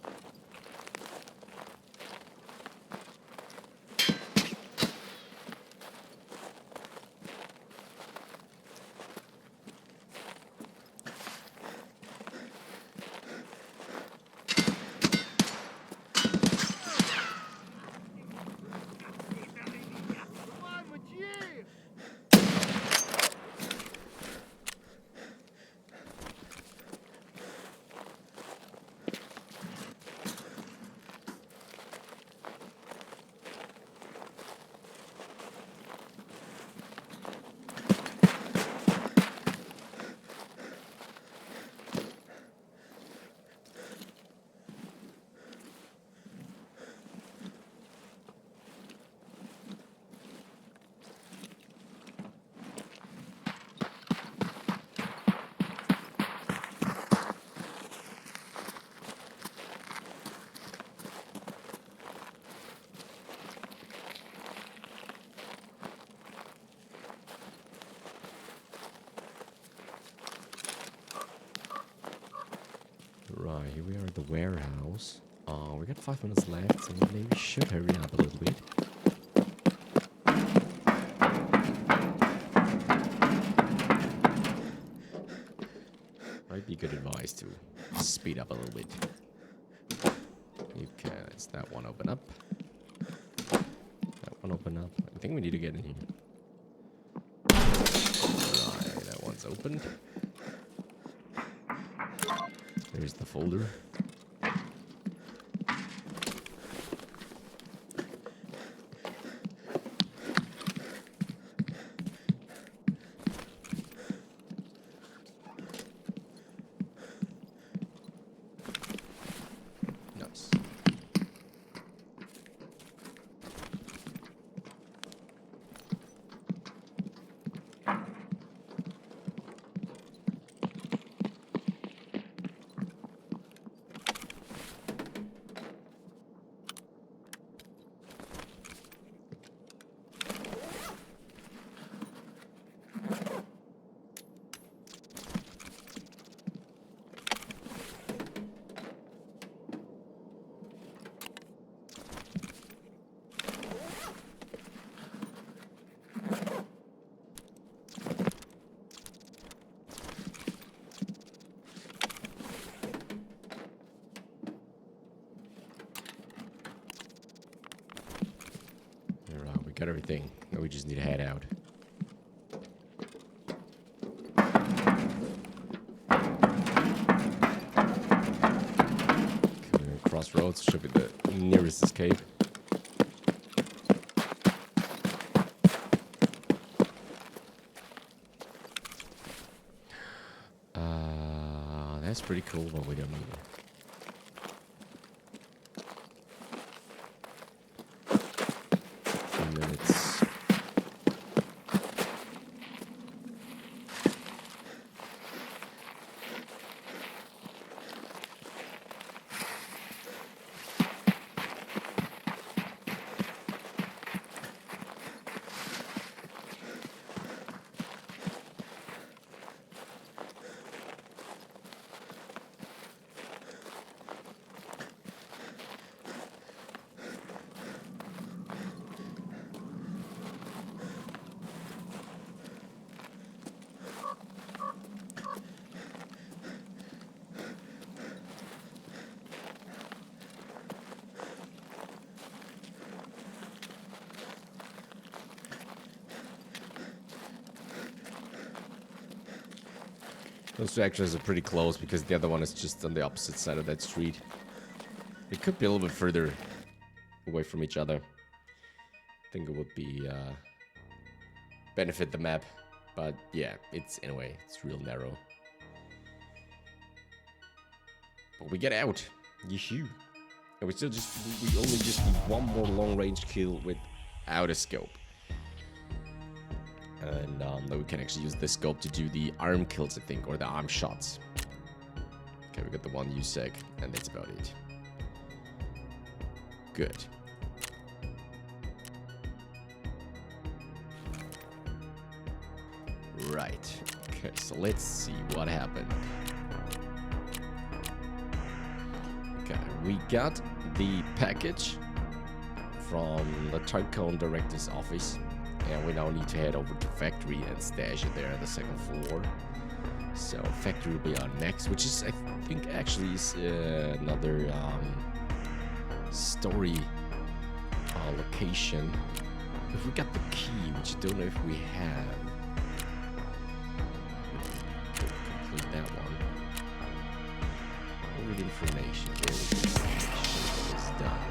Right, here we are at the warehouse. We got 5 minutes left, so maybe we should hurry up a little bit. Might be good advice to speed up a little bit. Okay, let's that one open up. That one open up. I think we need to get in here. Right, that one's opened. There's the folder. Nice. Got everything. Now we just need to head out. Crossroads should be the nearest escape. That's pretty cool, but we don't need it. Those two actions are pretty close because the other one is just on the opposite side of that street. It could be a little bit further away from each other. I think it would be benefit the map, but yeah, it's anyway, it's real narrow. But we get out, yee-hoo. And we still we only just need one more long range kill without a scope. And then we can actually use this scope to do the arm kills, I think, or the arm shots. Okay, we got the one USEC, and that's about it. Good. Right. Okay, so let's see what happened. Okay, we got the package from the Tarkov director's office, and we now need to head over to factory and stash it there on the second floor. So factory will be our next, which is I think actually is another story location. If we got the key, which I don't know if we have. Complete that one. Read information. There we go. It's done.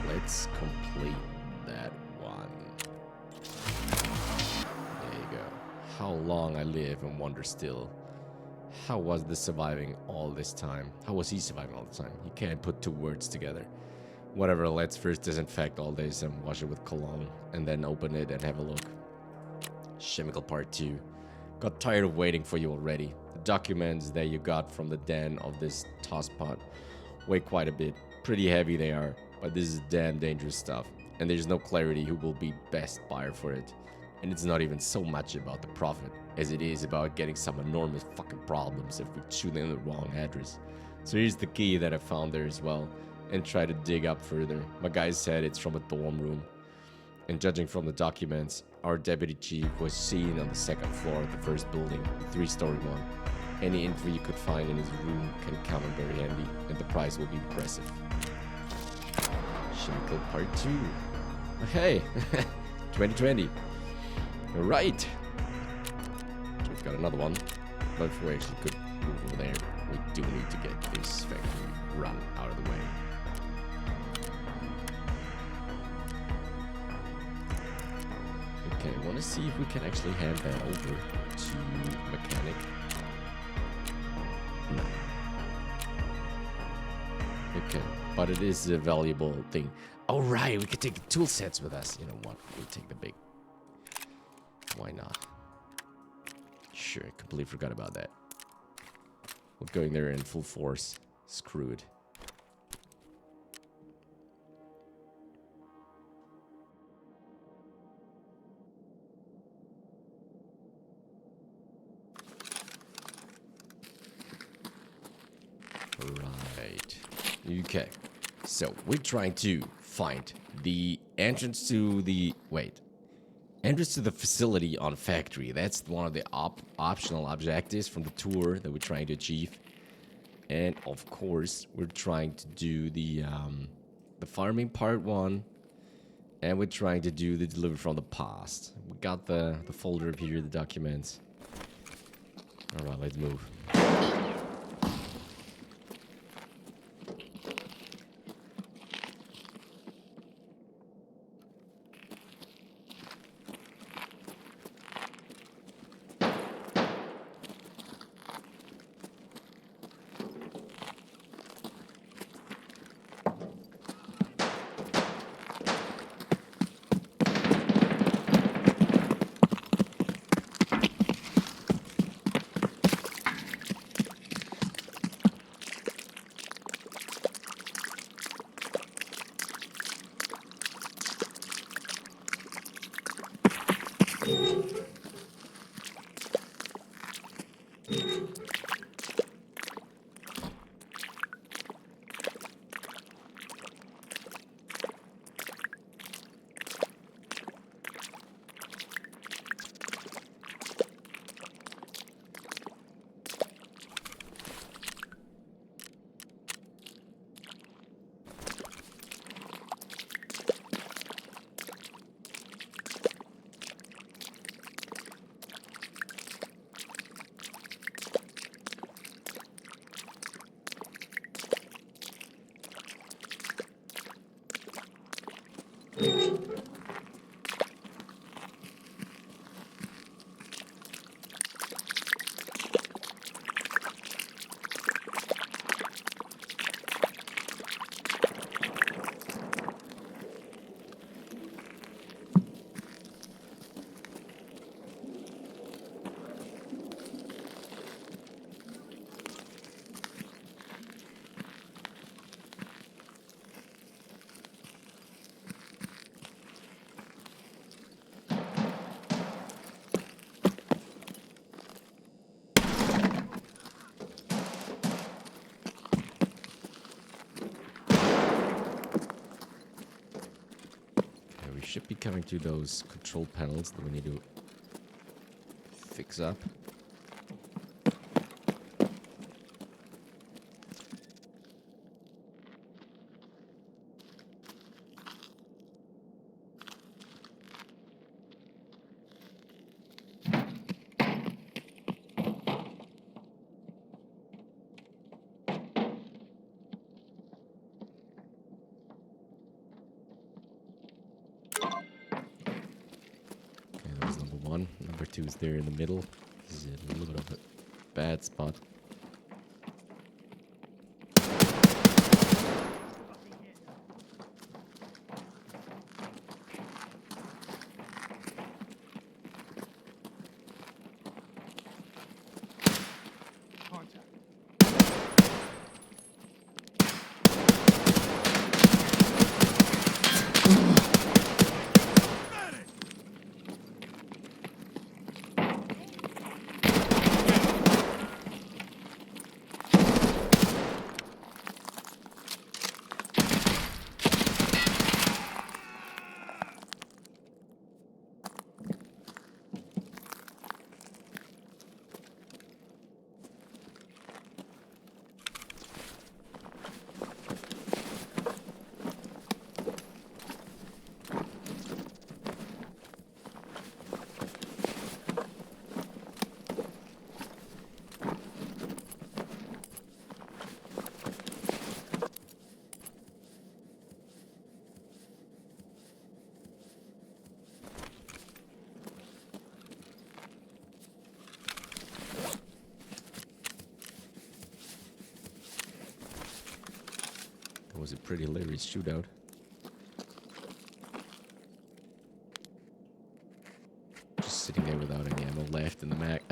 Let's complete that one. There you go. How long I live and wonder still. How was this surviving all this time? How was he surviving all the time? You can't put two words together. Whatever, let's first disinfect all this and wash it with cologne, and then open it and have a look. Chemical Part 2. Got tired of waiting for you already. The documents that you got from the den of this tosspot weigh quite a bit. Pretty heavy they are, but this is damn dangerous stuff. And there's no clarity who will be best buyer for it. And it's not even so much about the profit as it is about getting some enormous fucking problems if we shoot in the wrong address. So here's the key that I found there as well, and try to dig up further. My guy said it's from a dorm room. And judging from the documents, our deputy chief was seen on the second floor of the first building, the 3-story one. Any info you could find in his room can come in very handy, and the price will be impressive. Chemical Part 2. Hey, 2020. Alright. We've got another one. But if we actually could move over there, we do need to get this factory run out of the way. Okay, I want to see if we can actually hand that over to mechanic. No. Okay, but it is a valuable thing. Oh right, we can take the tool sets with us. You know what? We'll take the big. Why not? Sure, completely forgot about that. We're going there in full force. Screwed. Right. Okay. So we're trying to find the entrance to the entrance to the facility on factory. That's one of the optional objectives from the tour that we're trying to achieve. And of course, we're trying to do the farming part 1, and we're trying to do the delivery from the past. We got the folder up here, the documents. All right, let's move. should be coming to those control panels that we need to fix up. Number 2 is there in the middle. This is a little bit of a bad spot. Contact. That was a pretty hilarious shootout. Just sitting there without any ammo left in the mag.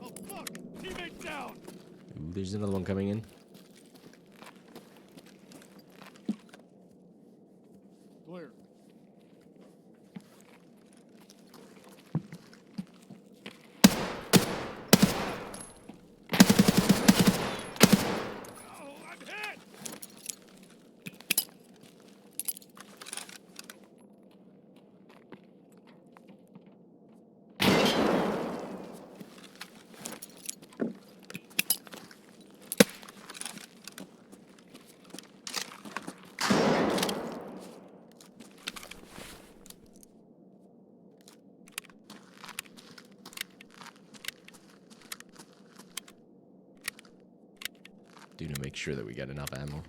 Oh fuck! Teammates down! Ooh, there's another one coming in. Clear. Oh, I'm hit! Do to make sure that we get enough ammo.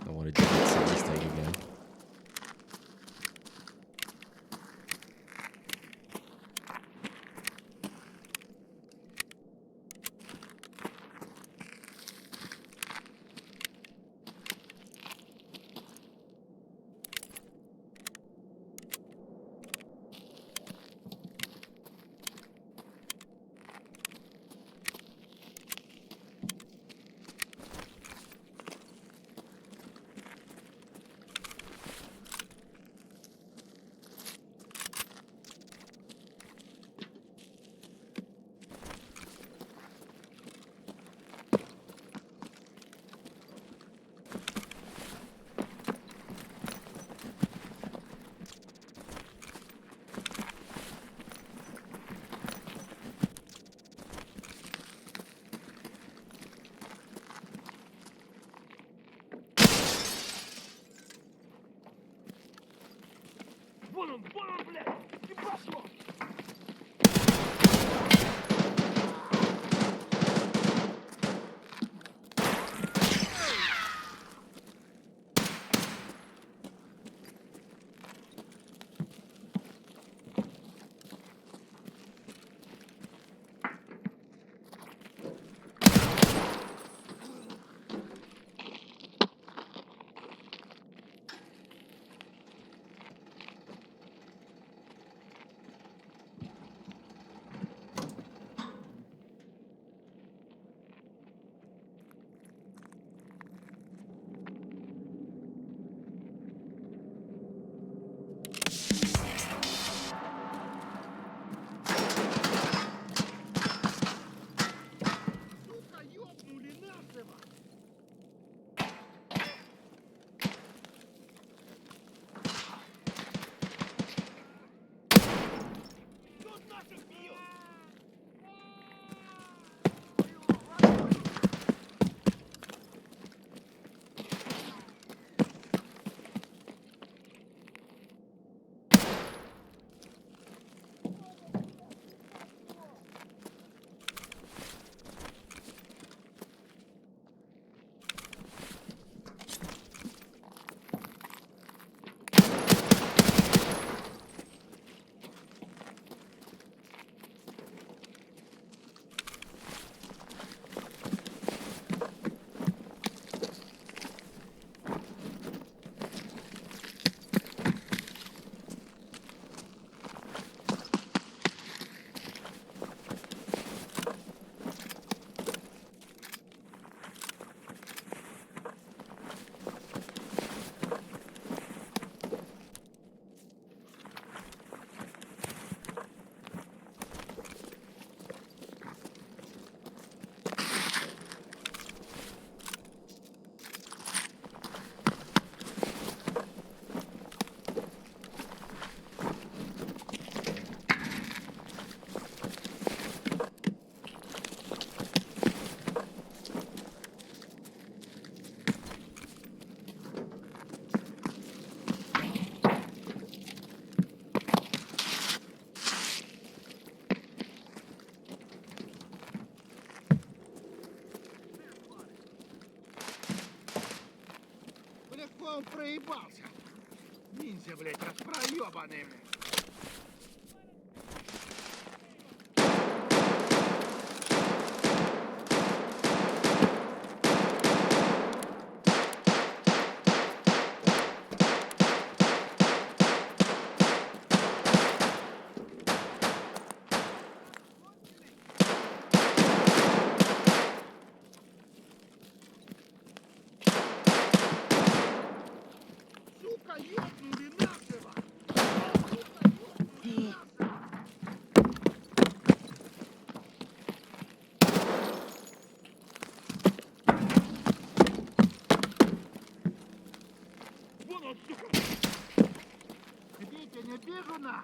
Don't want to do that same mistake again. проебался. Ниндзя, блядь, как проебаный, блядь. Сука, ёбнули нашего! Сука, ёбнули нашего! Вон он, сука! Витя, не бегуна!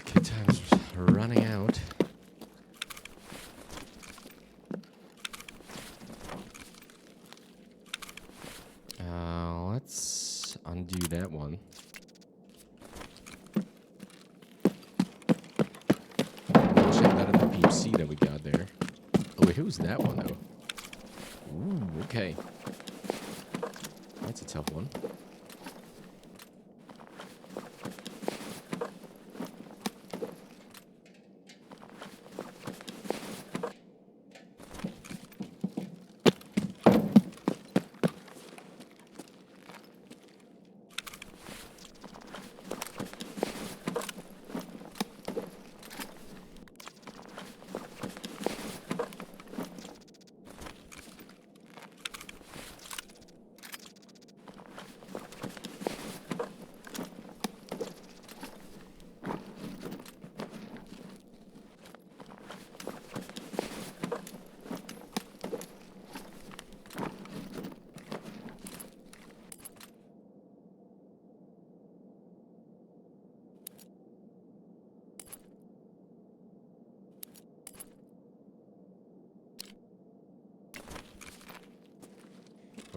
Okay, time's running out. Let's undo that one. Check that in the PVC that we got there. Oh, wait, who's that one, though? Ooh, okay. That's a tough one.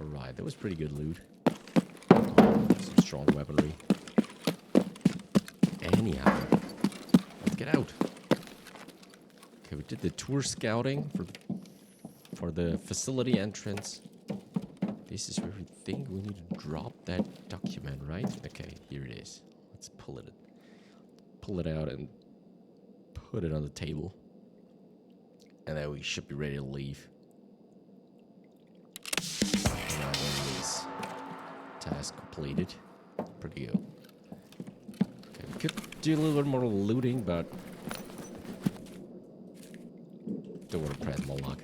Alright, that was pretty good loot. Some strong weaponry. Anyhow, let's get out. Okay, we did the tour scouting for the facility entrance. This is where we think we need to drop that document, right? Okay, here it is. Let's pull it out and put it on the table. And then we should be ready to leave. Now there it is. Task completed. Pretty good. Okay, we could do a little bit more looting, but don't want to press my luck.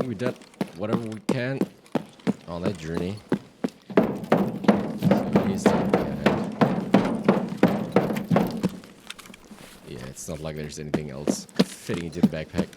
we did whatever we can on that journey. So here's yeah, it's not like there's anything else fitting into the backpack.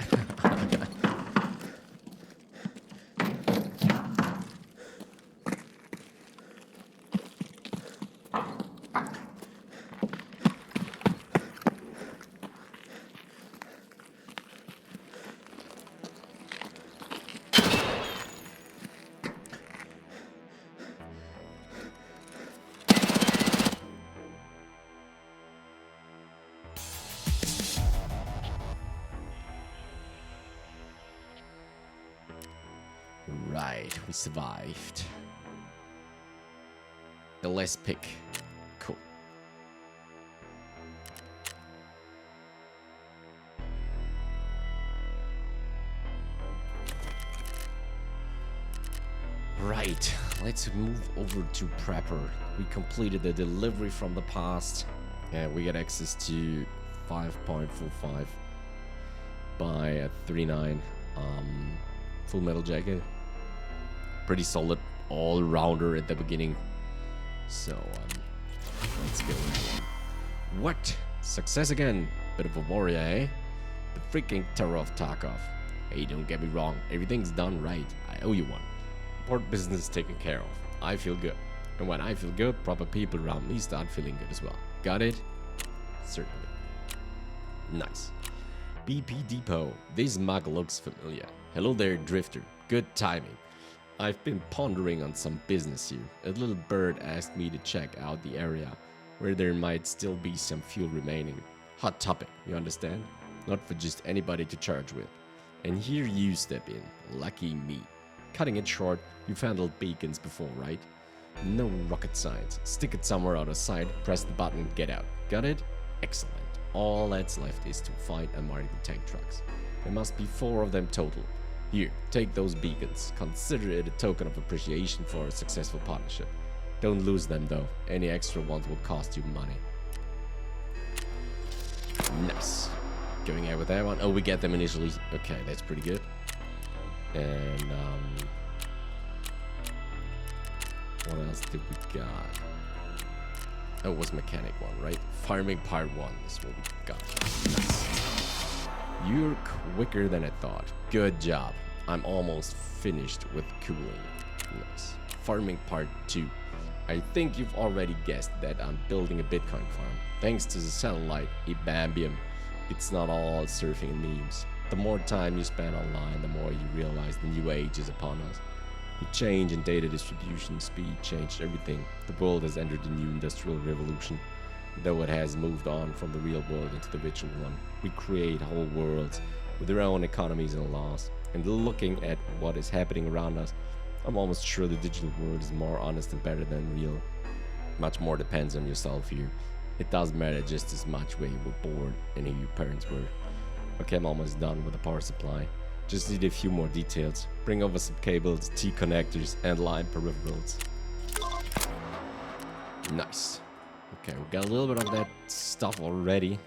Right, we survived. The last pick. Cool. Right, let's move over to Prepper. We completed the delivery from the past, and we got access to 5.45 by 39 full metal jacket. Pretty solid all-rounder at the beginning. So, let's go. What? Success again. Bit of a warrior, eh? The freaking terror of Tarkov. Hey, don't get me wrong. Everything's done right. I owe you one. Important business taken care of. I feel good. And when I feel good, proper people around me start feeling good as well. Got it? Certainly. Nice. BP Depot. This mug looks familiar. Hello there, Drifter. Good timing. I've been pondering on some business here. A little bird asked me to check out the area where there might still be some fuel remaining. Hot topic, you understand? Not for just anybody to charge with. And here you step in. Lucky me. Cutting it short, you've handled beacons before, right? No rocket science. Stick it somewhere out of sight, press the button, get out. Got it? Excellent. All that's left is to find and mark the tank trucks. There must be 4 of them total. Here, take those beacons. Consider it a token of appreciation for a successful partnership. Don't lose them though. Any extra ones will cost you money. Nice. Going out with that one. Oh, we get them initially. Okay, that's pretty good. And what else did we got? Oh, it was mechanic one, right? Farming Part 1 is what we got. Nice. You're quicker than I thought. Good job. I'm almost finished with cooling. Nice. Farming Part 2. I think you've already guessed that I'm building a Bitcoin farm. Thanks to the satellite, Ibambium. It's not all surfing and memes. The more time you spend online, the more you realize the new age is upon us. The change in data distribution speed changed everything. The world has entered a new industrial revolution. Though it has moved on from the real world into the virtual one, we create whole worlds with their own economies and laws. And looking at what is happening around us, I'm almost sure the digital world is more honest and better than real. Much more depends on yourself here. It does matter just as much where you were born and who your parents were. Okay, I'm almost done with the power supply. Just need a few more details. Bring over some cables, T-connectors, and line peripherals. Nice. Okay, we got a little bit of that stuff already.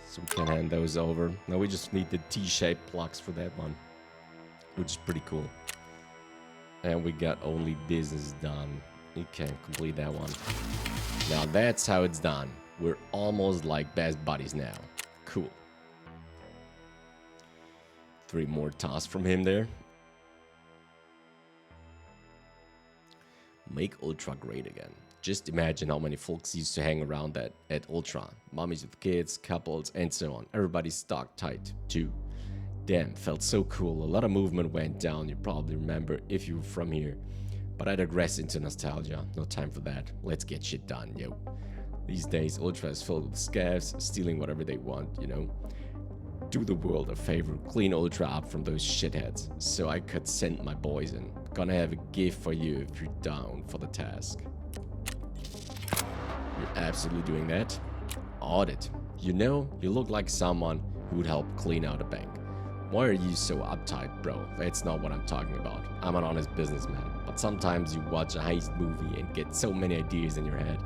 So we can hand those over. Now we just need the T-shaped plugs for that one, which is pretty cool. And we got only business done. You can complete that one. Now that's how it's done. We're almost like best buddies now. Cool. 3 more tasks from him there. Make Ultra great again. Just imagine how many folks used to hang around at Ultra. Mommies with kids, couples, and so on. Everybody's stocked tight, too. Damn, felt so cool. A lot of movement went down, you probably remember if you were from here. But I digress into nostalgia. No time for that. Let's get shit done, yo. These days, Ultra is filled with scavs, stealing whatever they want, you know. Do the world a favor, clean Ultra up from those shitheads, so I could send my boys in. Gonna have a gift for you if you're down for the task. You're absolutely doing that? Audit. You know, you look like someone who would help clean out a bank. Why are you so uptight, bro? That's not what I'm talking about. I'm an honest businessman, but sometimes you watch a heist movie and get so many ideas in your head.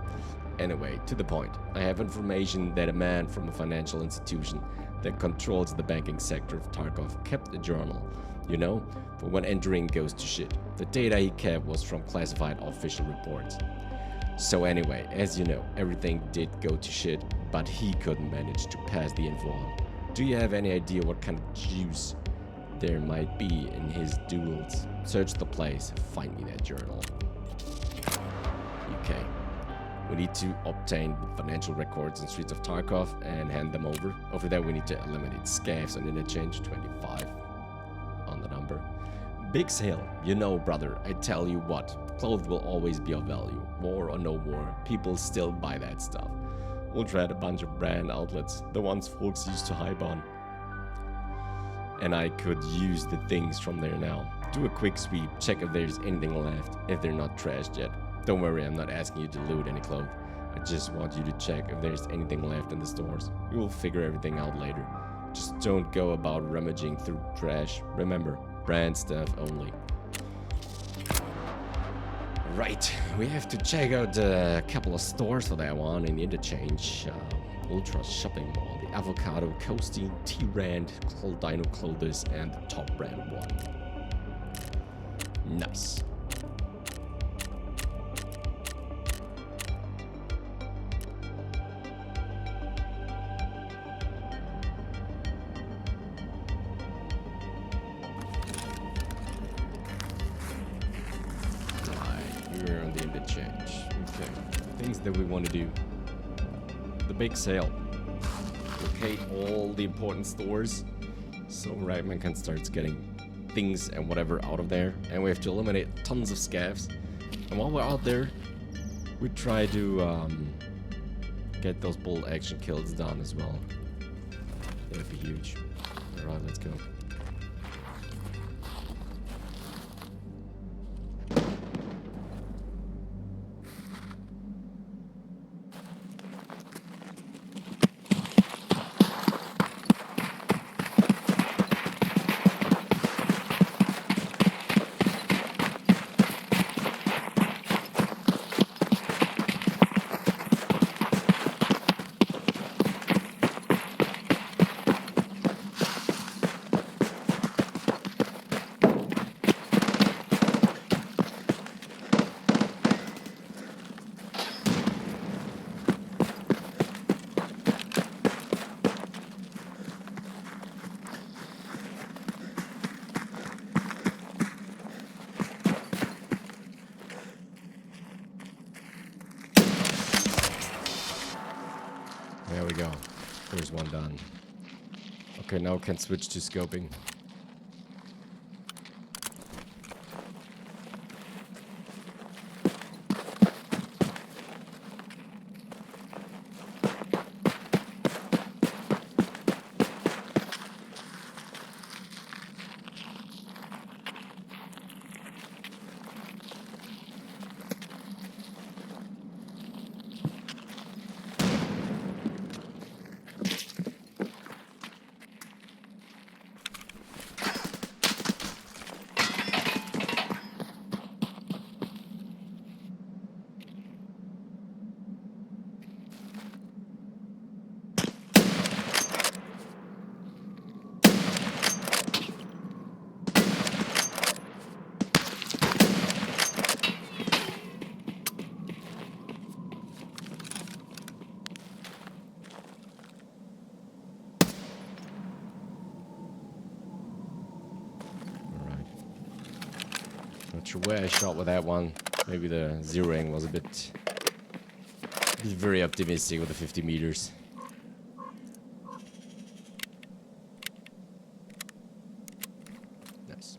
Anyway, to the point. I have information that a man from a financial institution that controls the banking sector of Tarkov, kept a journal, you know, for when entering goes to shit. The data he kept was from classified official reports. So anyway, as you know, everything did go to shit, but he couldn't manage to pass the info on. Do you have any idea what kind of juice there might be in his duels? Search the place, find me that journal. Okay. We need to obtain financial records in Streets of Tarkov and hand them over. Over there we need to eliminate scavs on Interchange 25 on the number. Big sale. You know, brother, I tell you what, clothes will always be of value. War or no war, people still buy that stuff. We'll try a bunch of brand outlets, the ones folks used to hype on. And I could use the things from there now. Do a quick sweep, check if there's anything left, if they're not trashed yet. Don't worry, I'm not asking you to loot any clothes. I just want you to check if there's anything left in the stores. We will figure everything out later. Just don't go about rummaging through trash. Remember, brand stuff only. Right, we have to check out a couple of stores for that one in the Interchange. Ultra Shopping Mall, the Avocado, Coasting, T-Rand, Dino Clothes, and the Top Brand one. Nice. We're on the Interchange. Okay. Things that we want to do. The big sale. Locate all the important stores so Ragman can start getting things and whatever out of there. And we have to eliminate tons of scavs. And while we're out there, we try to get those bolt action kills done as well. That'd be huge. Alright, let's go. There we go. There's one done. Okay, now we can switch to scoping. Not sure where I shot with that one. Maybe the zeroing was a bit very optimistic with the 50 meters. Nice.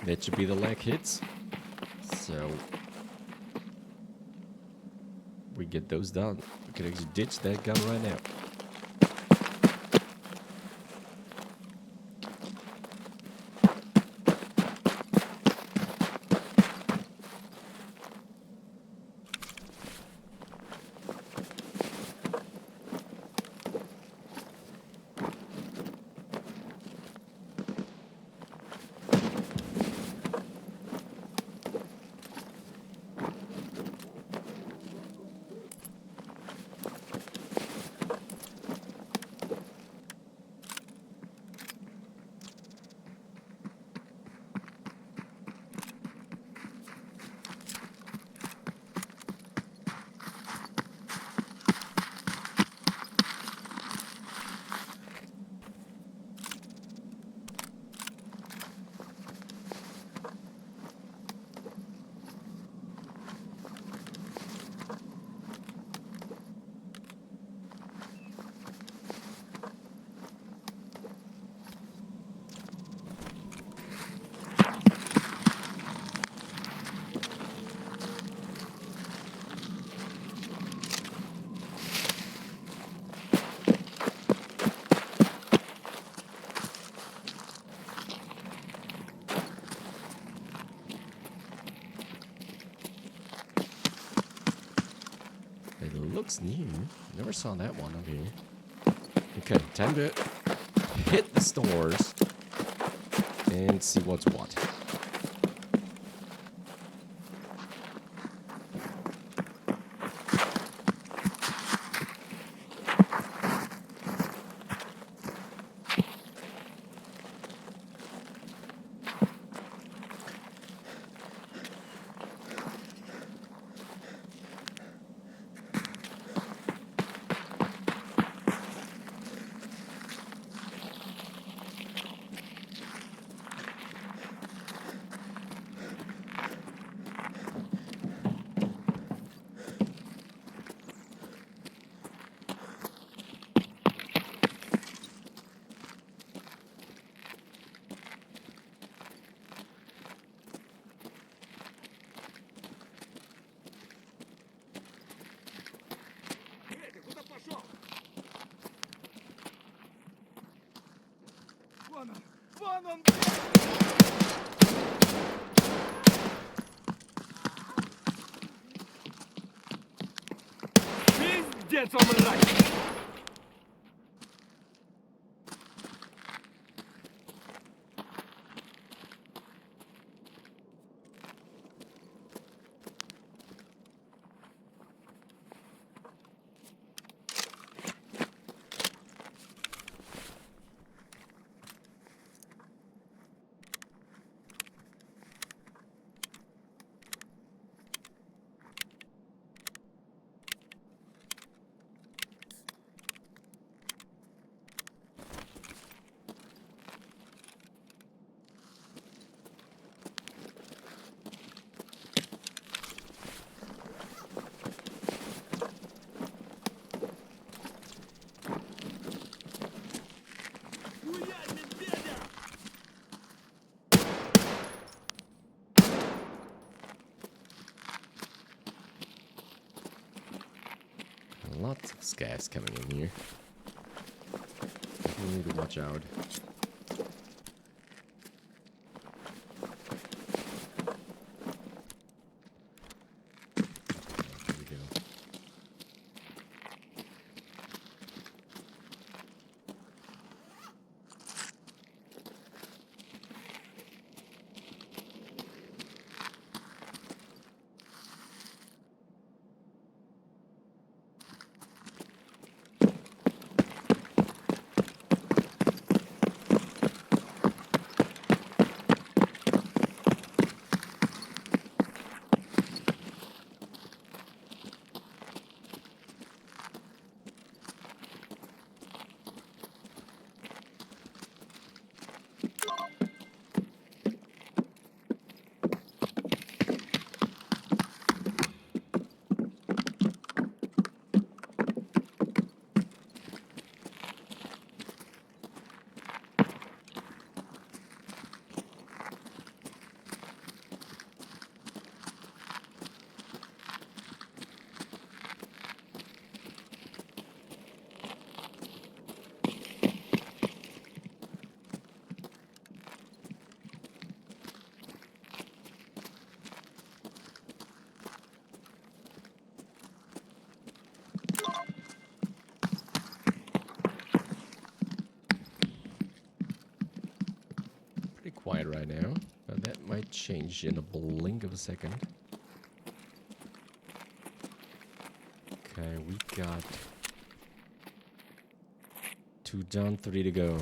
That should be the lag hits. So we get those done. We can actually ditch that gun right now. Looks new. Never saw that one over here. Okay, time to hit the stores and see what's what. Вон он! Пиздец, он мразь! Lots of scavs coming in here. We need to watch out. There we go. quiet right now, but that might change in a blink of a second. Okay, we got 2 done, 3 to go.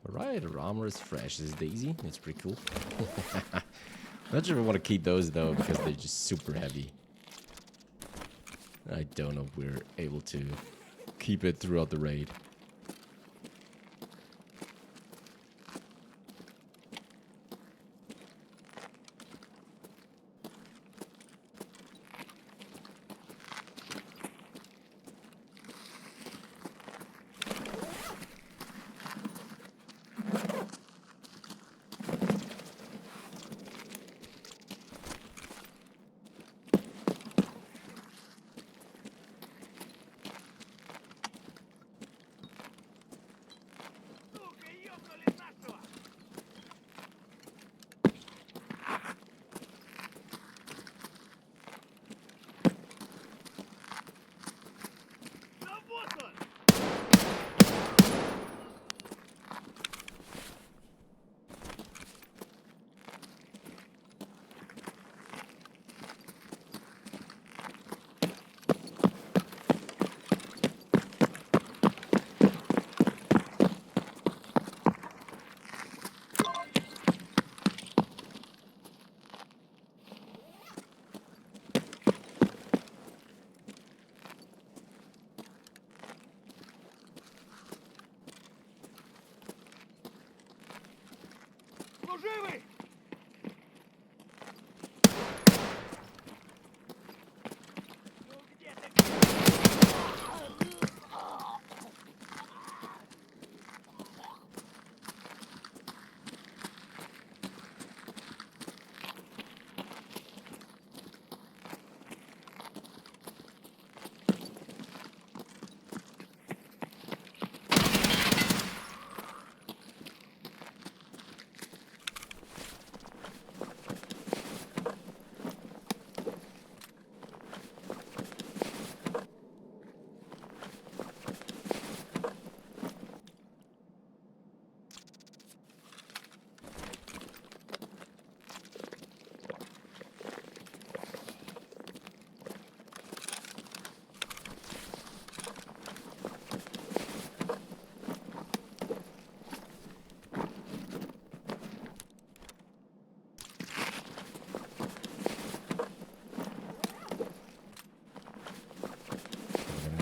Alright, our armor is fresh. This is Daisy. That's pretty cool. Not sure if I want to keep those though, because they're just super heavy. I don't know if we're able to keep it throughout the raid. Ну живы? Ну где ты?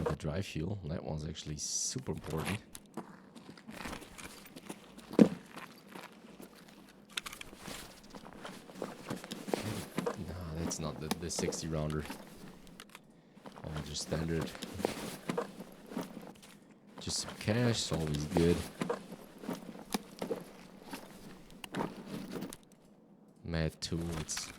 The dry fuel, that one's actually super important. No, that's not the 60 rounder. Oh, just standard. Just some cash, always good. Mad tools.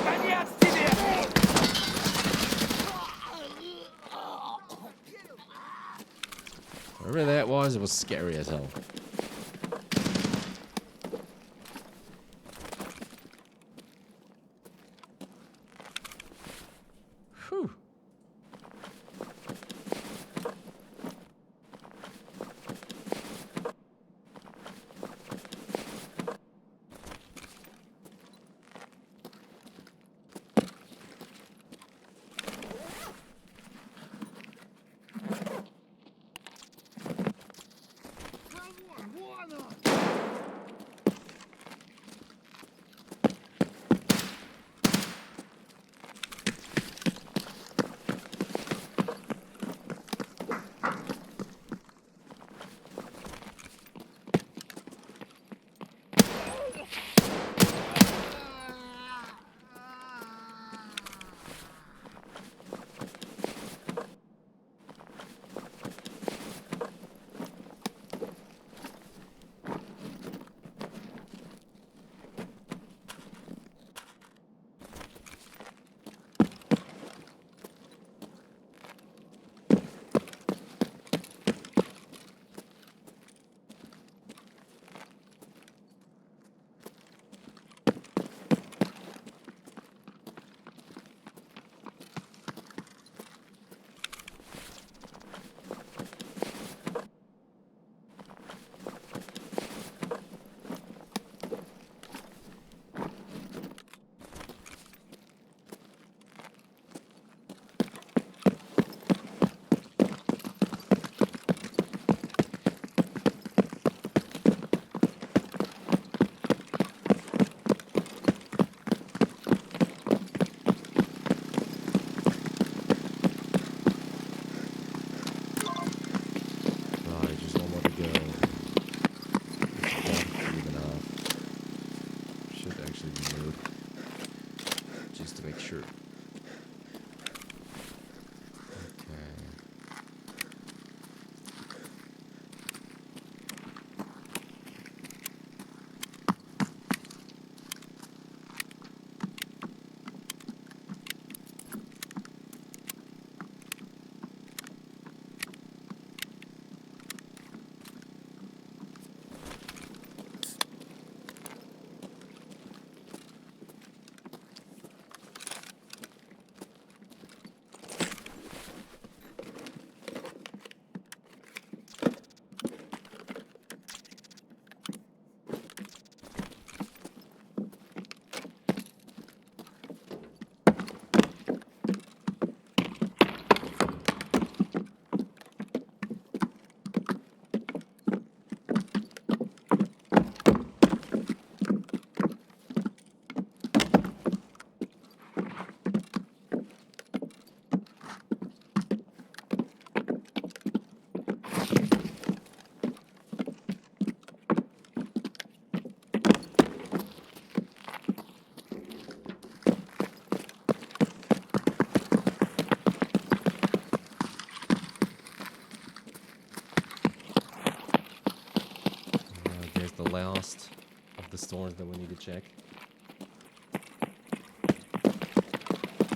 Конец тебе! Whatever that was, it was scary as hell. Whew. Вон он! Alright, just one more to go. Even off. Should actually reload. Just to make sure. Okay. rest of the stores that we need to check.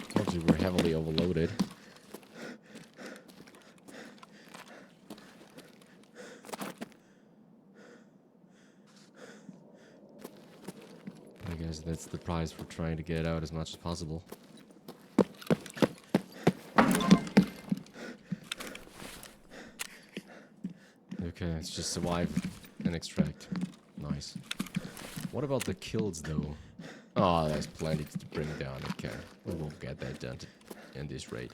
Told you we're heavily overloaded. I guess that's the price for trying to get out as much as possible. Okay, let's just survive and extract. Nice. What about the kills, though? Oh, there's plenty to bring down. Okay, we won't get that done in this raid.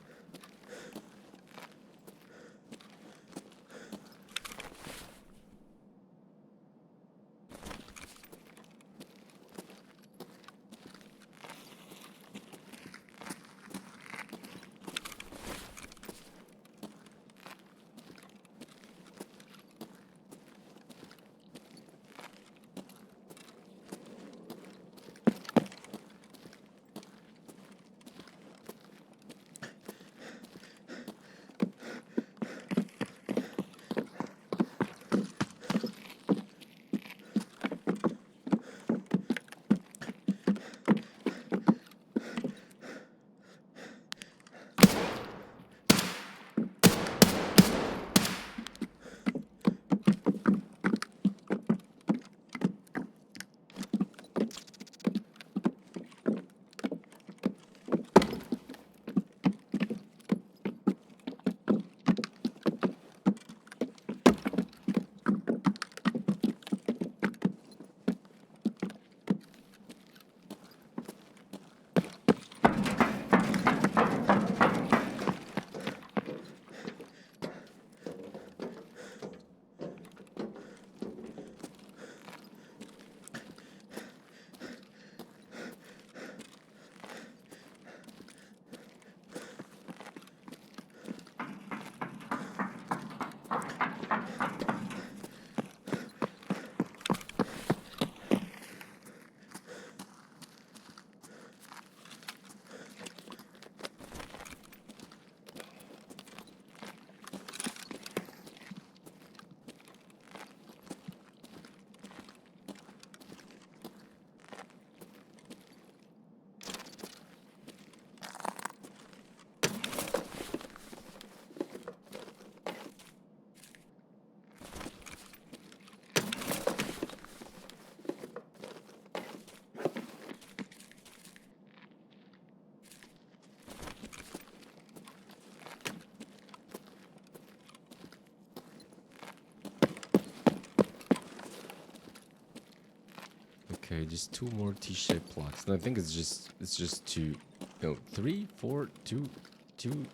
Okay, just 2 more T-shaped plugs. And I think it's just 2. No, 3, 4, 2, 2,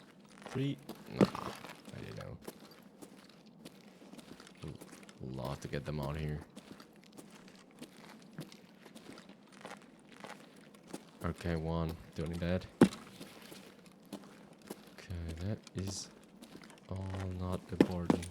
3. Nah, I don't know. Would love to get them out here. Okay, 1. Doing that. Okay, that is all not important.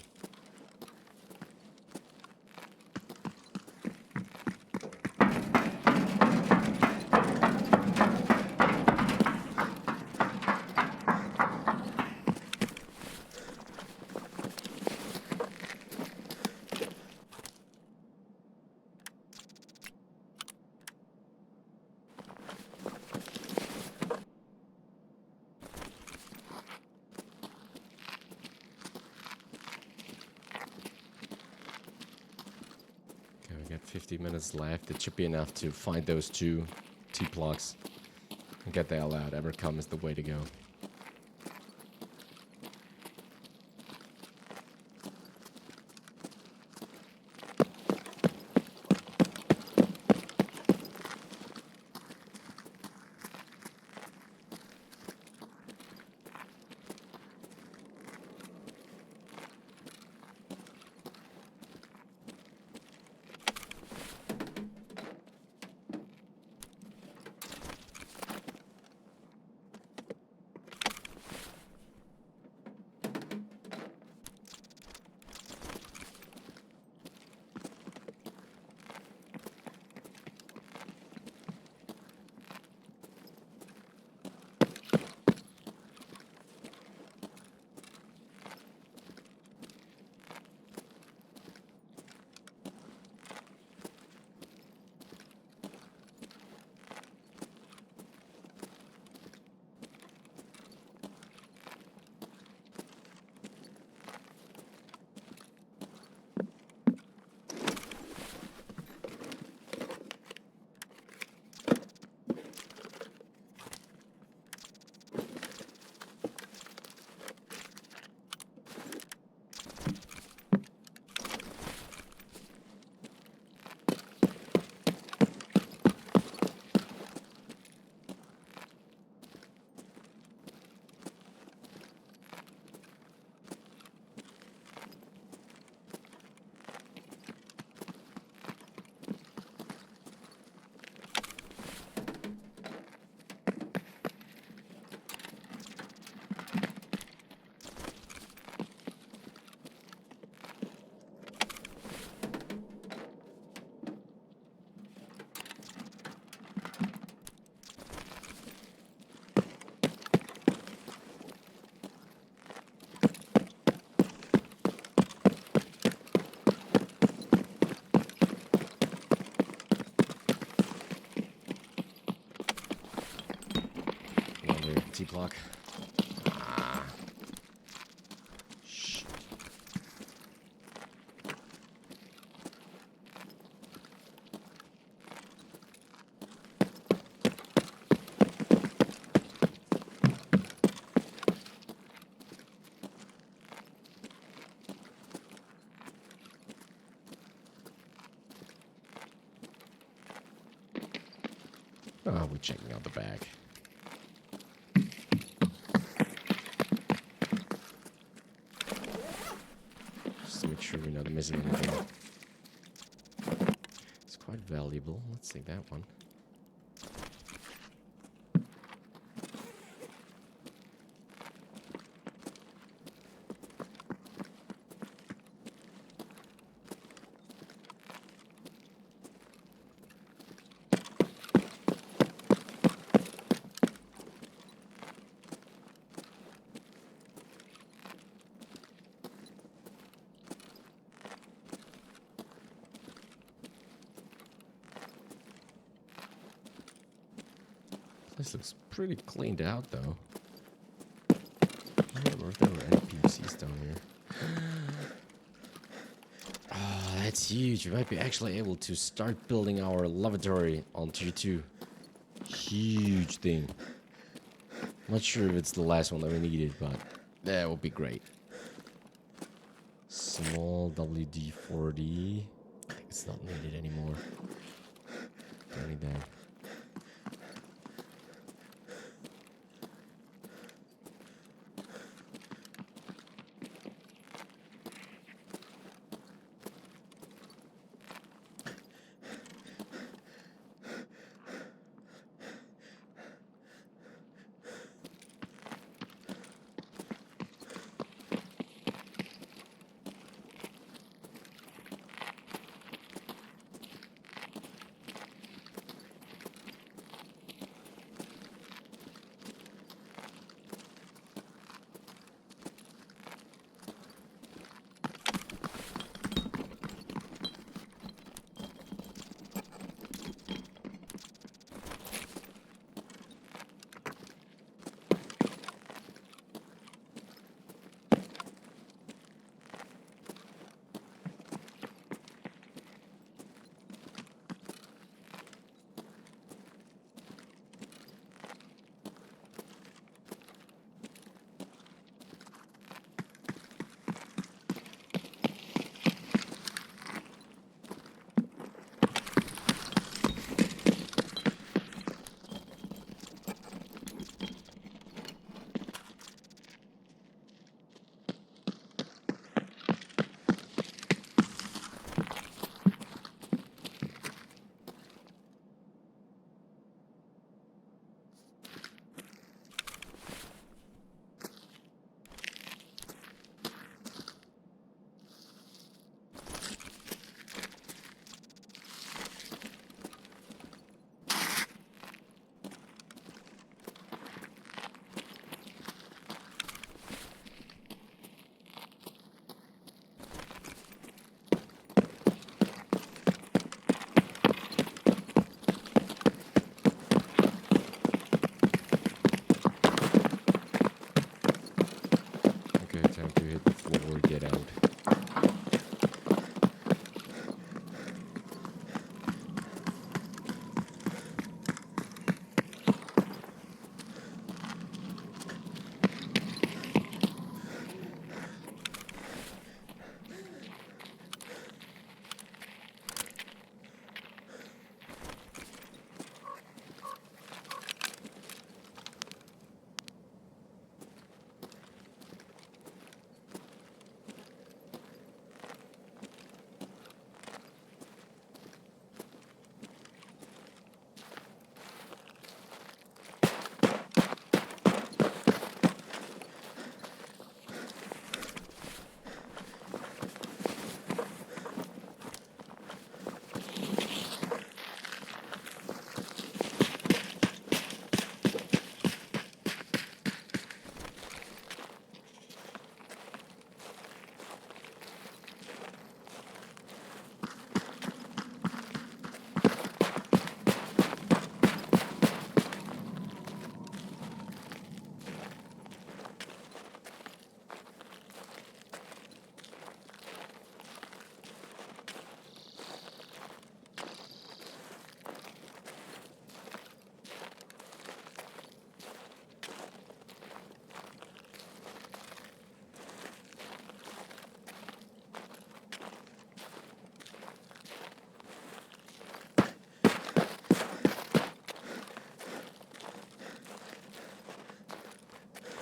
We got 50 minutes left. It should be enough to find those 2 T-plugs and get the hell out. Evercom is the way to go. T-block. Shh. Oh, we're checking out the bag. Just to make sure we're not missing anything. It's quite valuable. Let's take that one. This looks pretty cleaned out, though. I don't know if there were any PVCs down here. Oh, that's huge. We might be actually able to start building our lavatory on tier 2. Huge thing. Not sure if it's the last one that we needed, but that would be great. Small WD-40. It's not needed anymore. Don't need that.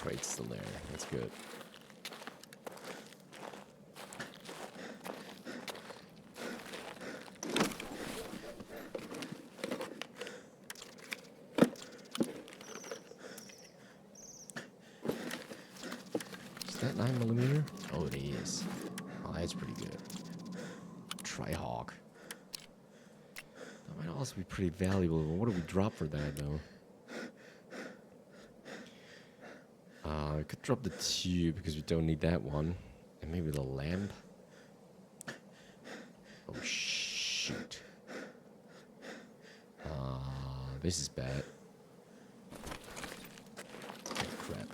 crate's still there. That's good. Is that 9mm? Oh, it is. Oh, that's pretty good. Tri-Hawk. That might also be pretty valuable. What do we drop for that, though? I could drop the tube because we don't need that one. And maybe the lamp. Oh, shoot. This is bad. Oh, crap.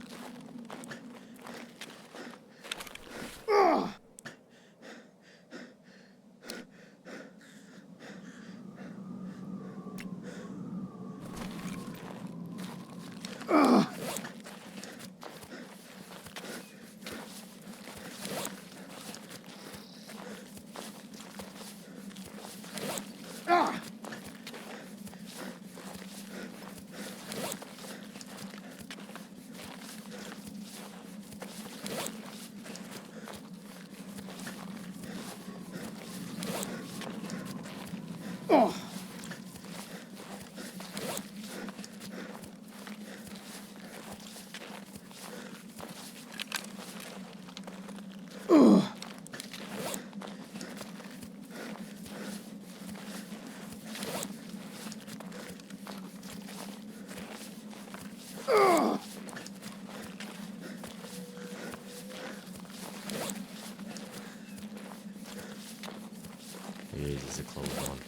This is a close one.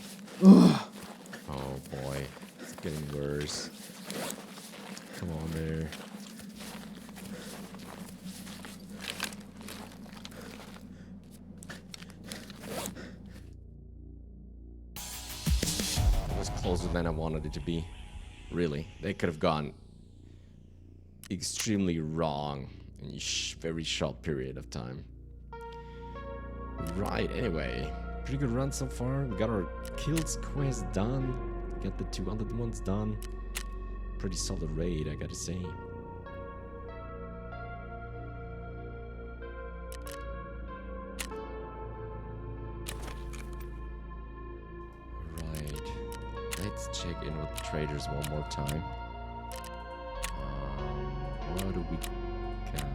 Oh boy, it's getting worse. Come on there. It was closer than I wanted it to be. Really, they could have gone extremely wrong in a very short period of time. Right, anyway. Pretty good run so far. We got our kills quest done. Got the 2 other ones done. Pretty solid raid, I gotta say. Right. Let's check in with the traders one more time. What do we got?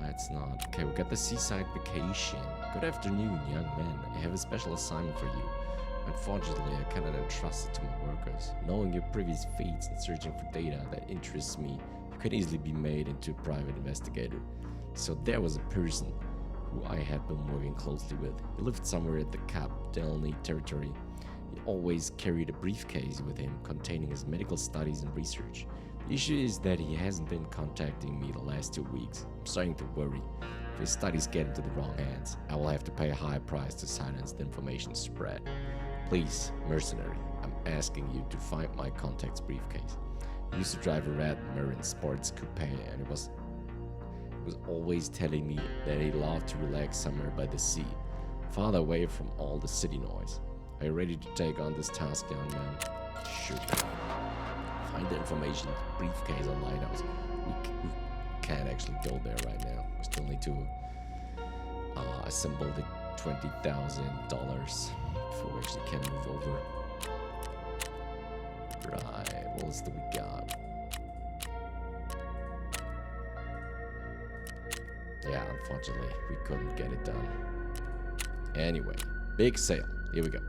That's not. Okay, we got the seaside vacation. Good afternoon, young man. I have a special assignment for you. Unfortunately, I cannot entrust it to my workers. Knowing your previous feats and searching for data that interests me, you could easily be made into a private investigator. So there was a person who I had been working closely with. He lived somewhere at the Cap Delny territory. He always carried a briefcase with him containing his medical studies and research. The issue is that he hasn't been contacting me the last 2 weeks. I'm starting to worry. If his studies get into the wrong hands, I will have to pay a high price to silence the information spread. Please, mercenary, I'm asking you to find my contact's briefcase. He used to drive a red Marin sports coupe, and it was always telling me that he loved to relax somewhere by the sea, farther away from all the city noise. Are you ready to take on this task, young man? Shoot. Find the information briefcase on Lighthouse. We can't actually go there right now. We still need to assemble the $20,000 before we actually can move over. Right, what else do we got? Yeah, unfortunately, we couldn't get it done. Anyway, big sale. Here we go.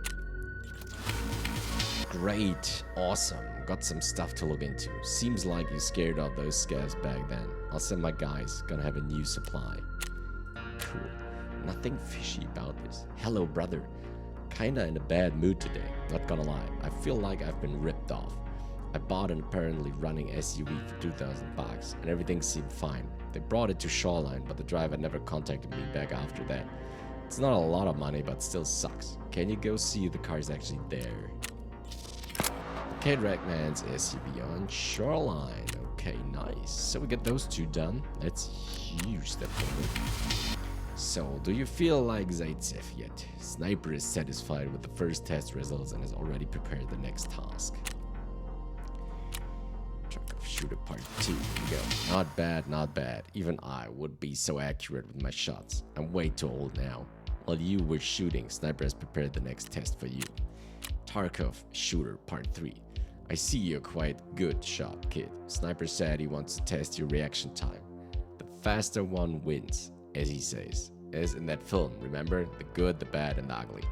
Great, awesome. Got some stuff to look into. Seems like you scared off those scavs back then. I'll send my guys. Gonna have a new supply. Cool. Nothing fishy about this. Hello, brother. Kinda in a bad mood today. Not gonna lie. I feel like I've been ripped off. I bought an apparently running SUV for $2,000 and everything seemed fine. They brought it to Shoreline, but the driver never contacted me back after that. It's not a lot of money, but still sucks. Can you go see if the car is actually there? Okay, Ragman's SUV on Shoreline. Okay, nice. So we get those 2 done. That's huge step forward. So, do you feel like Zaitsev yet? Sniper is satisfied with the first test results and has already prepared the next task. Tarkov Shooter Part 2. Here we go. Not bad, not bad. Even I would be so accurate with my shots. I'm way too old now. While you were shooting, Sniper has prepared the next test for you. Tarkov Shooter Part 3. I see you're quite good shot, kid. Sniper said he wants to test your reaction time. The faster one wins, as he says. As in that film, remember? The good, the bad, and the ugly.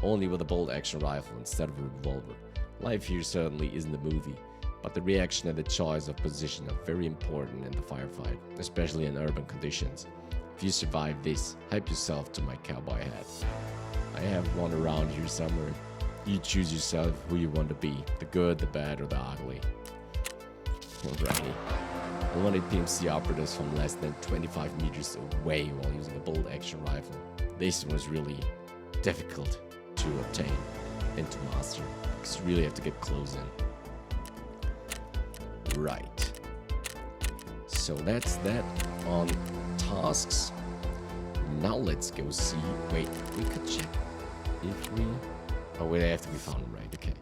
Only with a bolt action rifle instead of a revolver. Life here certainly isn't a movie, but the reaction and the choice of position are very important in the firefight, especially in urban conditions. If you survive this, hype yourself to my cowboy hat. I have one around here somewhere. You choose yourself who you want to be, the good, the bad, or the ugly. Alrighty. Eliminate PMC operatives from less than 25 meters away while using a bolt action rifle. This was really difficult to obtain and to master, because you really have to get close in. Right. So that's that on tasks. Now let's go see. Wait, we could check if we. Oh, wait, they have to be found, right? Okay.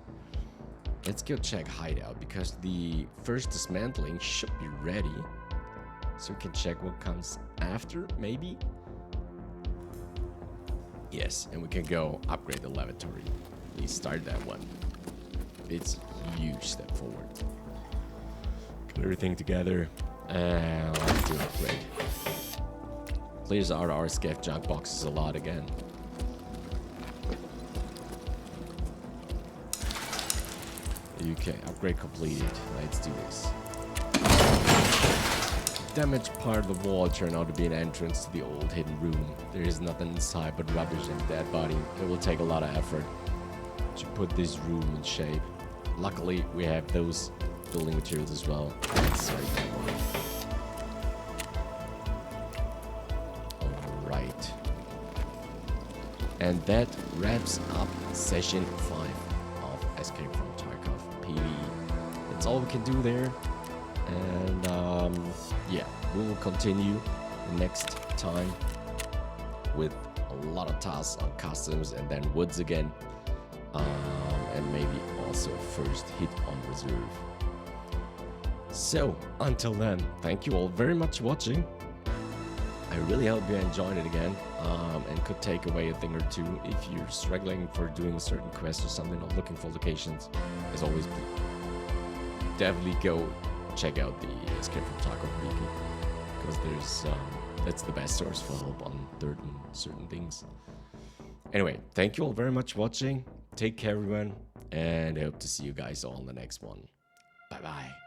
Let's go check Hideout, because the first dismantling should be ready. So we can check what comes after, maybe? Yes, and we can go upgrade the lavatory. We start that one. It's a huge step forward. Get everything together. And let's do an upgrade. Clears out our scav junk boxes a lot again. Okay, upgrade completed. Let's do this. Damaged part of the wall turned out to be an entrance to the old hidden room. There is nothing inside but rubbish and dead body. It will take a lot of effort to put this room in shape. Luckily, we have those building materials as well. Let's start that one. Alright. And that wraps up session 5 of Escape from Tarkov PVE. That's all we can do there. And yeah, we will continue next time with a lot of tasks on customs and then woods again. And maybe also first hit on reserve. So until then, thank you all very much for watching. I really hope you enjoyed it again, and could take away a thing or two. If you're struggling for doing a certain quest or something, or looking for locations, as always, definitely go check out the Escape from Tarkov wiki, because there's that's the best source for help on certain things. Anyway, thank you all very much for watching. Take care, everyone, and I hope to see you guys all in the next one. Bye bye.